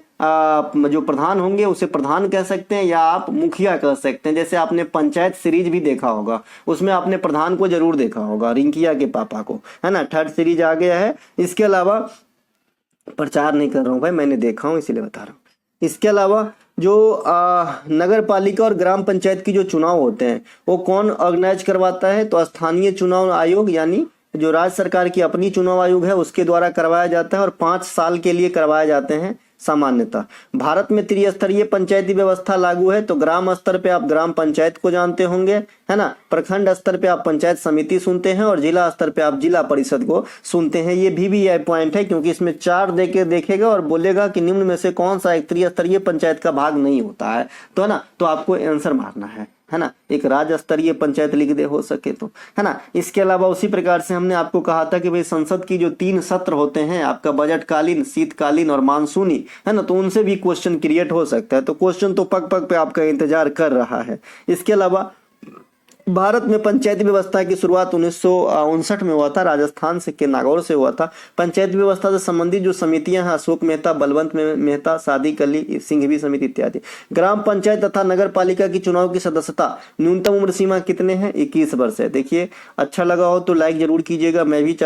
जो प्रधान होंगे उसे प्रधान कह सकते हैं या आप मुखिया कह सकते हैं। जैसे आपने पंचायत सीरीज भी देखा होगा, उसमें आपने प्रधान को जरूर देखा होगा, रिंकिया के पापा को, है ना। 3rd सीरीज आ गया है। इसके अलावा प्रचार नहीं कर रहा हूँ भाई, मैंने देखा हूँ इसीलिए बता रहा हूँ। इसके अलावा जो नगर पालिका और ग्राम पंचायत की जो चुनाव होते हैं वो कौन ऑर्गेनाइज करवाता है, तो स्थानीय चुनाव आयोग यानी जो राज्य सरकार की अपनी चुनाव आयोग है उसके द्वारा करवाया जाता है और 5 साल के लिए करवाए जाते हैं सामान्यतः। भारत में त्रिस्तरीय पंचायती व्यवस्था लागू है, तो ग्राम स्तर पे आप ग्राम पंचायत को जानते होंगे, है ना। प्रखंड स्तर पे आप पंचायत समिति सुनते हैं और जिला स्तर पे आप जिला परिषद को सुनते हैं। ये भी पॉइंट है क्योंकि इसमें 4 देके देखेगा और बोलेगा कि निम्न में से कौन सा एक त्रिस्तरीय पंचायत का भाग नहीं होता है, तो है ना, तो आपको आंसर मारना है है ना, एक राज्य स्तरीय पंचायत लिख दे हो सके तो, है ना। इसके अलावा उसी प्रकार से हमने आपको कहा था कि भाई संसद की जो 3 सत्र होते हैं आपका, बजट कालीन, शीतकालीन और मानसूनी, है ना, तो उनसे भी क्वेश्चन क्रिएट हो सकता है। तो क्वेश्चन तो पग पग पे आपका इंतजार कर रहा है। इसके अलावा भारत में पंचायती व्यवस्था की शुरुआत 1959 में हुआ था, राजस्थान से के नागौर से हुआ था। पंचायती व्यवस्था से संबंधित जो समितियां हैं, अशोक मेहता, बलवंत मेहता, सादिक अली, सिंघवी समिति इत्यादि। ग्राम पंचायत तथा नगर पालिका की चुनाव की सदस्यता न्यूनतम उम्र सीमा कितने हैं? 21 वर्ष है। देखिए अच्छा लगा हो तो लाइक जरूर कीजिएगा। मैं भी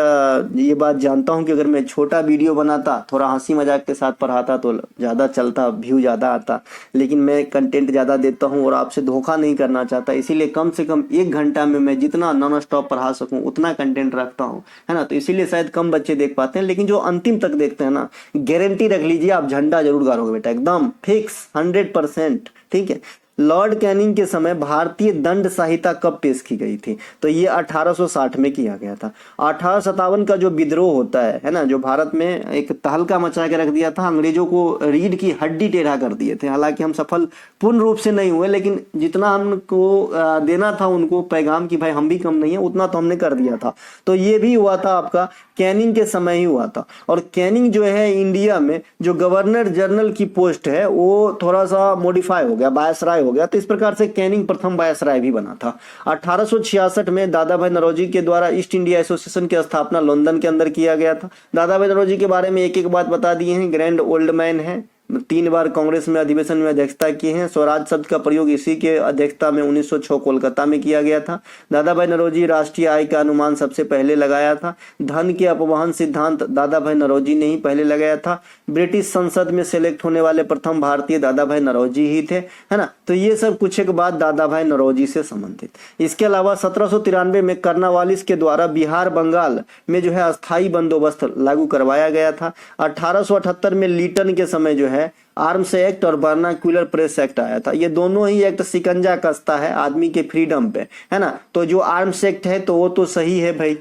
ये बात जानता हूँ कि अगर मैं छोटा वीडियो बनाता, थोड़ा हंसी मजाक के साथ पढ़ाता तो ज्यादा चलता, व्यू ज्यादा आता, लेकिन मैं कंटेंट ज्यादा देता हूँ और आपसे धोखा नहीं करना चाहता, इसीलिए कम से कम 1 घंटा में मैं जितना नॉन स्टॉप पढ़ा सकूं उतना कंटेंट रखता हूं, है ना। तो इसीलिए शायद कम बच्चे देख पाते हैं, लेकिन जो अंतिम तक देखते हैं ना, गारंटी रख लीजिए आप झंडा जरूर गाड़ोगे बेटा, एकदम फिक्स 100%, ठीक है। लॉर्ड कैनिंग के समय भारतीय दंड संहिता कब पेश की गई थी? तो ये 1860 में किया गया था। 1857 का जो विद्रोह होता है ना, जो भारत में एक तहलका मचा के रख दिया था, अंग्रेजों को रीढ़ की हड्डी टेढ़ा कर दिए थे। हालांकि हम सफल पूर्ण रूप से नहीं हुए, लेकिन जितना हमको देना था उनको पैगाम कि भाई हम भी कम नहीं है, उतना तो हमने कर दिया था। तो ये भी हुआ था आपका कैनिंग के समय ही हुआ था। और कैनिंग जो है इंडिया में जो गवर्नर जनरल की पोस्ट है वो थोड़ा सा मॉडिफाई हो गया, वायसराय हो गया। तो इस प्रकार से कैनिंग प्रथम वायसराय भी बना था। 1866 में दादा भाई नौरोजी के द्वारा ईस्ट इंडिया एसोसिएशन की स्थापना लंदन के अंदर किया गया था। दादा भाई नौरोजी के बारे में एक एक बात बता दिए हैं। ग्रैंड ओल्ड मैन है, 3 बार कांग्रेस में अधिवेशन में अध्यक्षता की है। स्वराज शब्द का प्रयोग इसी के अध्यक्षता में 1906 कोलकाता में किया गया था। दादा भाई नौरोजी राष्ट्रीय आय का अनुमान सबसे पहले लगाया था। धन के अपवहन सिद्धांत दादा भाई नौरोजी ने ही पहले लगाया था। ब्रिटिश संसद में सिलेक्ट होने वाले प्रथम भारतीय दादा भाई नौरोजी ही थे, है ना। तो ये सब कुछ एक बात दादा भाई नौरोजी से संबंधित। इसके अलावा 1793 में कर्नावालिस के द्वारा बिहार बंगाल में जो है अस्थायी बंदोबस्त लागू करवाया गया था। 1878 में लीटन के समय जो है आर्म्स एक्ट और वर्नाक्यूलर प्रेस एक्ट आया था। ये दोनों ही एक्ट शिकंजा कसता है आदमी के फ्रीडम पे, है ना। तो जो आर्म्स एक्ट है तो वो तो सही है भाई,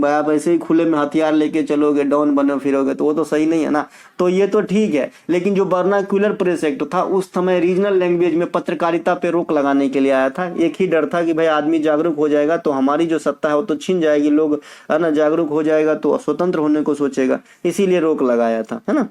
आप ऐसे ही खुले में हथियार लेके चलोगे, डॉन बनो फिरोगे, तो वो तो सही नहीं है ना। तो ये तो ठीक है, लेकिन जो वर्नाक्यूलर प्रेस एक्ट था उस समय रीजनल लैंग्वेज में पत्रकारिता पे रोक लगाने के लिए आया था। एक ही डर था कि भाई आदमी जागरूक हो जाएगा तो हमारी जो सत्ता है वो तो छीन जाएगी, लोग, है ना, जागरूक हो जाएगा तो स्वतंत्र होने को सोचेगा, इसीलिए रोक लगाया था, है ना।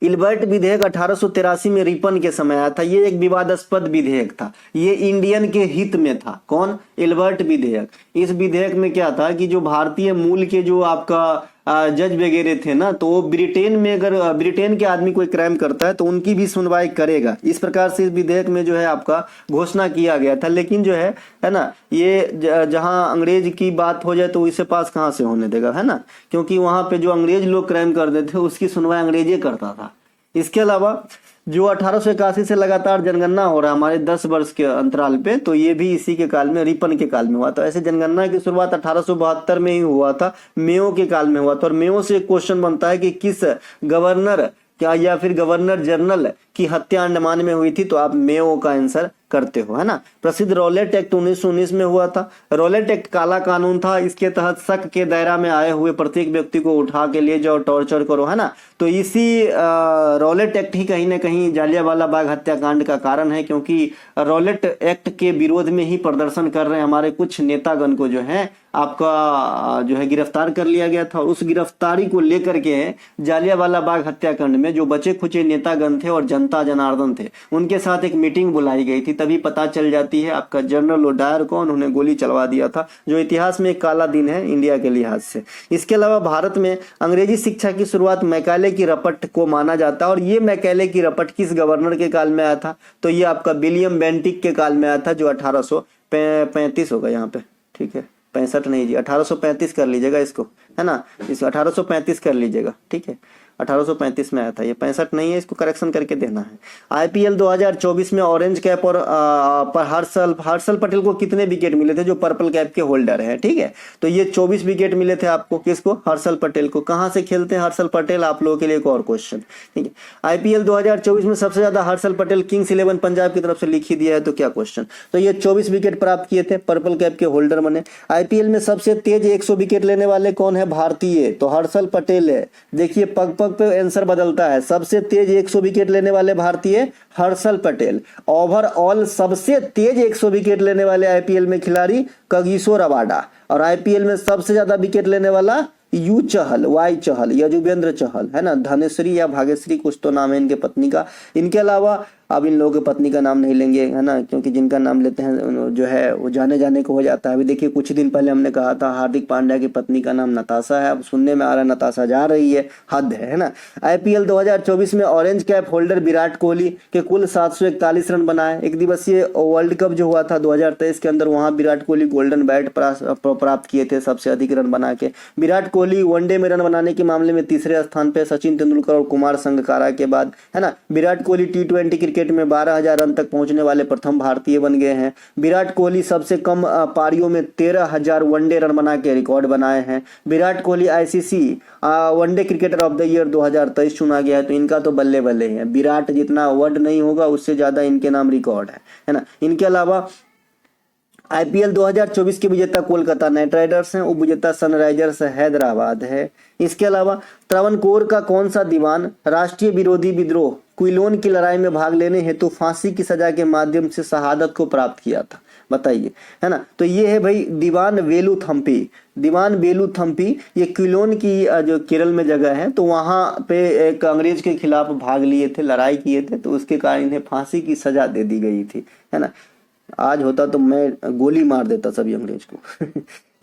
इल्बर्ट विधेयक 1883 में रिपन के समय आया था। ये एक विवादास्पद विधेयक था, ये इंडियन के हित में था। कौन? इल्बर्ट विधेयक। इस विधेयक में क्या था कि जो भारतीय मूल के जो आपका जज वगैरह थे ना, तो वो ब्रिटेन में, अगर ब्रिटेन के आदमी कोई क्राइम करता है तो उनकी भी सुनवाई करेगा। इस प्रकार से इस विधेयक में जो है आपका घोषणा किया गया था। लेकिन जो है ना, ये जहां अंग्रेज की बात हो जाए तो इसे पास कहां से होने देगा, है ना, क्योंकि वहां पे जो अंग्रेज लोग क्राइम कर देते थे उसकी सुनवाई अंग्रेज करता था। इसके अलावा जो 1881 से लगातार जनगणना हो रहा है हमारे 10 वर्ष के अंतराल पे, तो ये भी इसी के काल में, रिपन के काल में हुआ था। ऐसे जनगणना की शुरुआत 1872 में ही हुआ था, मेयो के काल में हुआ था। और मेयो से एक क्वेश्चन बनता है कि किस गवर्नर क्या या फिर गवर्नर जनरल की हत्या अंडमान में हुई थी, तो आप मेयो का आंसर करते हो, है ना। प्रसिद्ध रॉलेट एक्ट 1919 में हुआ था। रॉलेट एक्ट काला कानून था, इसके तहत शक के दायरा में आए हुए प्रत्येक व्यक्ति को उठा के ले जाओ, टॉर्चर करो, है ना। तो इसी रॉलेट एक्ट ही कहीं ना कहीं जालियांवाला बाग हत्याकांड का कारण है, क्योंकि रॉलेट एक्ट के विरोध में ही प्रदर्शन कर रहे हमारे कुछ नेतागण को जो है आपका जो है गिरफ्तार कर लिया गया था। और उस गिरफ्तारी को लेकर के जालियांवाला बाग हत्याकांड में जो बचे खुचे नेतागण थे और जनता जनार्दन थे, उनके साथ एक मीटिंग बुलाई गई थी। तभी पता चल जाती है आपका जनरल ओडायर को उन्होंने गोली चलवा दिया था, जो इतिहास में एक काला दिन है इंडिया के लिहाज से। इसके अलावा भारत में अंग्रेजी शिक्षा की शुरुआत मैकाले की रपट को माना जाता है। और ये मैकाले की रपट किस गवर्नर के काल में आया था? तो ये आपका विलियम बेंटिक के काल में आया था, जो 1835 होगा यहाँ पे, ठीक है, 65 नहीं जी, 1835 कर लीजिएगा इसको, है ना, इसको 1835 कर लीजिएगा, ठीक है, 1835 में आया था, ये 65 नहीं है, इसको करेक्शन करके देना है। आईपीएल 2024 में ऑरेंज कैप और हर्षल पटेल को कितने विकेट मिले थे, जो पर्पल कैप के होल्डर है, ठीक है। तो ये 24 विकेट मिले थे आपको, किसको? हर्षल पटेल को। कहां से खेलते हैं हर्षल पटेल? आप लोगों के लिए एक और क्वेश्चन, ठीक है। आईपीएल 2024 में सबसे ज्यादा हर्षल पटेल किंग्स 11 पंजाब की तरफ से लिख ही दिया है, तो क्या क्वेश्चन? तो ये 24 विकेट प्राप्त किए थे, पर्पल कैप के होल्डर बने। आईपीएल में सबसे तेज 100 विकेट लेने वाले कौन है भारतीय? तो हर्षल पटेल है। देखिए पग पग वक्त पे आंसर बदलता है। सबसे तेज 100 विकेट लेने वाले भारतीय हर्षल पटेल। ओवरऑल सबसे तेज 100 विकेट लेने वाले आईपीएल में खिलाड़ी कगिसो रबाडा। और आईपीएल में सबसे ज्यादा विकेट लेने वाला यू चहल, वाई चहल, यजुवेंद्र चहल, है ना, धनेश्वरी या भाग्यश्री कुछ तो नाम है इनके पत्नी का। इनके अलावा अब इन लोगों के पत्नी का नाम नहीं लेंगे, है ना, क्योंकि जिनका नाम लेते हैं जो है वो जाने जाने को हो जाता है। अभी देखिए कुछ दिन पहले हमने कहा था हार्दिक पांड्या की पत्नी का नाम नताशा है, अब सुनने में आ रहा है नताशा जा रही है, हद है ना। आईपीएल 2024 में orange cap holder Virat Kohli के कुल 741 रन बनाए। एक दिवसीय वर्ल्ड कप जो हुआ था 2023 के अंदर, वहां विराट कोहली गोल्डन बैट प्राप्त किए थे सबसे अधिक रन बना के। विराट कोहली वनडे में रन बनाने के मामले में तीसरे स्थान पे सचिन तेंदुलकर और कुमार संगकारा के बाद, है ना। विराट कोहली टी20 क्रिकेट में 12,000 रन तक पहुंचने वाले प्रथम भारतीय बन गए हैं। विराट कोहली सबसे कम पारियों में 13,000 वनडे रन बना के रिकॉर्ड बनाए हैं। Virat Kohli ICC one day cricketer of the year 2023 चुना गया है। तो इनका तो बल्ले बल्ले है, विराट जितना वर्ड नहीं होगा उससे ज्यादा इनके नाम रिकॉर्ड है ना। इनके अलावा आईपीएल 2024 के विजेता कोलकाता नाइट राइडर्स हैं, उप विजेता सनराइजर्स हैदराबाद है। इसके अलावा त्रावणकोर का कौन सा दीवान राष्ट्रीय विरोधी विद्रोह क्विलोन की लड़ाई में भाग लेने हेतु फांसी की सजा के माध्यम से शहादत को प्राप्त किया था, बताइए, है ना। तो ये है भाई दीवान वेलुथम्पी। दीवान वेलुथम्पी ये क्विलोन की जो केरल में जगह है, तो वहां पे एक अंग्रेज के खिलाफ भाग लिए थे, लड़ाई किए थे, तो उसके कारण इन्हें फांसी की सजा दे दी गई थी, है ना। आज होता तो मैं गोली मार देता सभी अंग्रेज को।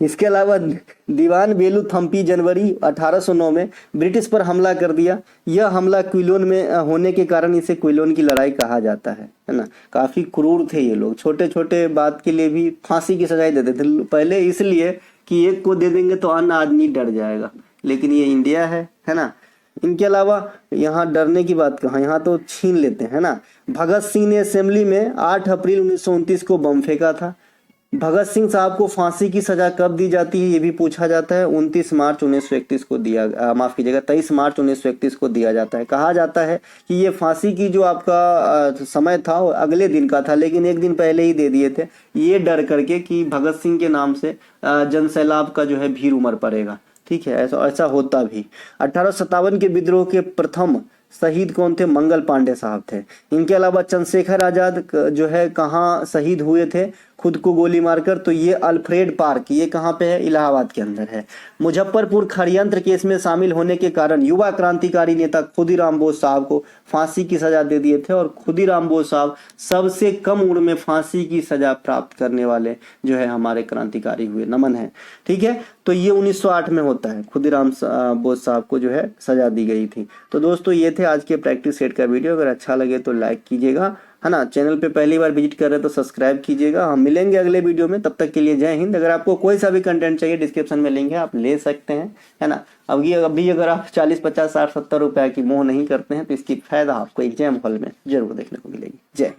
इसके अलावा दीवान वेलुथम्पी जनवरी 1809 में ब्रिटिश पर हमला कर दिया। यह हमला क्विलोन में होने के कारण इसे क्विलोन की लड़ाई कहा जाता है ना। काफी क्रूर थे ये लोग, छोटे छोटे बात के लिए भी फांसी की सजाएं देते थे पहले, इसलिए कि एक को दे देंगे तो अन्य आदमी डर जाएगा। लेकिन ये इंडिया है ना। इनके अलावा यहाँ डरने की बात कहाँ, यहाँ तो छीन लेते हैं ना। भगत सिंह ने असेंबली में 8 अप्रैल 1929 को बम फेंका था। भगत सिंह साहब को फांसी की सजा कब दी जाती है ये भी पूछा जाता है। 29 मार्च 1931 को दिया, माफ कीजिएगा 23 मार्च 1931 को दिया जाता है। कहा जाता है कि ये फांसी की जो आपका समय था वो अगले दिन का था, लेकिन एक दिन पहले ही दे दिए थे, ये डर करके कि भगत सिंह के नाम से जन सैलाब का जो है भीड़ उमड़ पड़ेगा। ठीक है, ऐसा होता भी। 1857 के विद्रोह के प्रथम शहीद कौन थे? मंगल पांडे साहब थे। इनके अलावा चंद्रशेखर आजाद जो है कहाँ शहीद हुए थे खुद को गोली मारकर? तो ये अल्फ्रेड पार्क, ये कहाँ पे है? इलाहाबाद के अंदर है। मुजफ्फरपुर षड्यंत्र केस में शामिल होने के कारण युवा क्रांतिकारी नेता खुदीराम बोस साहब को फांसी की सजा दे दिए थे, और खुदीराम बोस साहब सबसे कम उम्र में फांसी की सजा प्राप्त करने वाले जो है हमारे क्रांतिकारी हुए। नमन है, ठीक है। तो ये 1908 में होता है, खुदीराम बोस साहब को जो है सजा दी गई थी। तो दोस्तों ये थे आज के प्रैक्टिस सेट का वीडियो। अगर अच्छा लगे तो लाइक कीजिएगा, है ना। चैनल पे पहली बार विजिट कर रहे हैं तो सब्सक्राइब कीजिएगा। हम मिलेंगे अगले वीडियो में, तब तक के लिए जय हिंद। अगर आपको कोई सा भी कंटेंट चाहिए डिस्क्रिप्शन में लिंक है, आप ले सकते हैं, है ना। अभी अगर आप 40, 50, 60, 70 रुपए की मोह नहीं करते हैं तो इसकी फायदा आपको एग्जाम हॉल में जरूर देखने को मिलेगी। जय।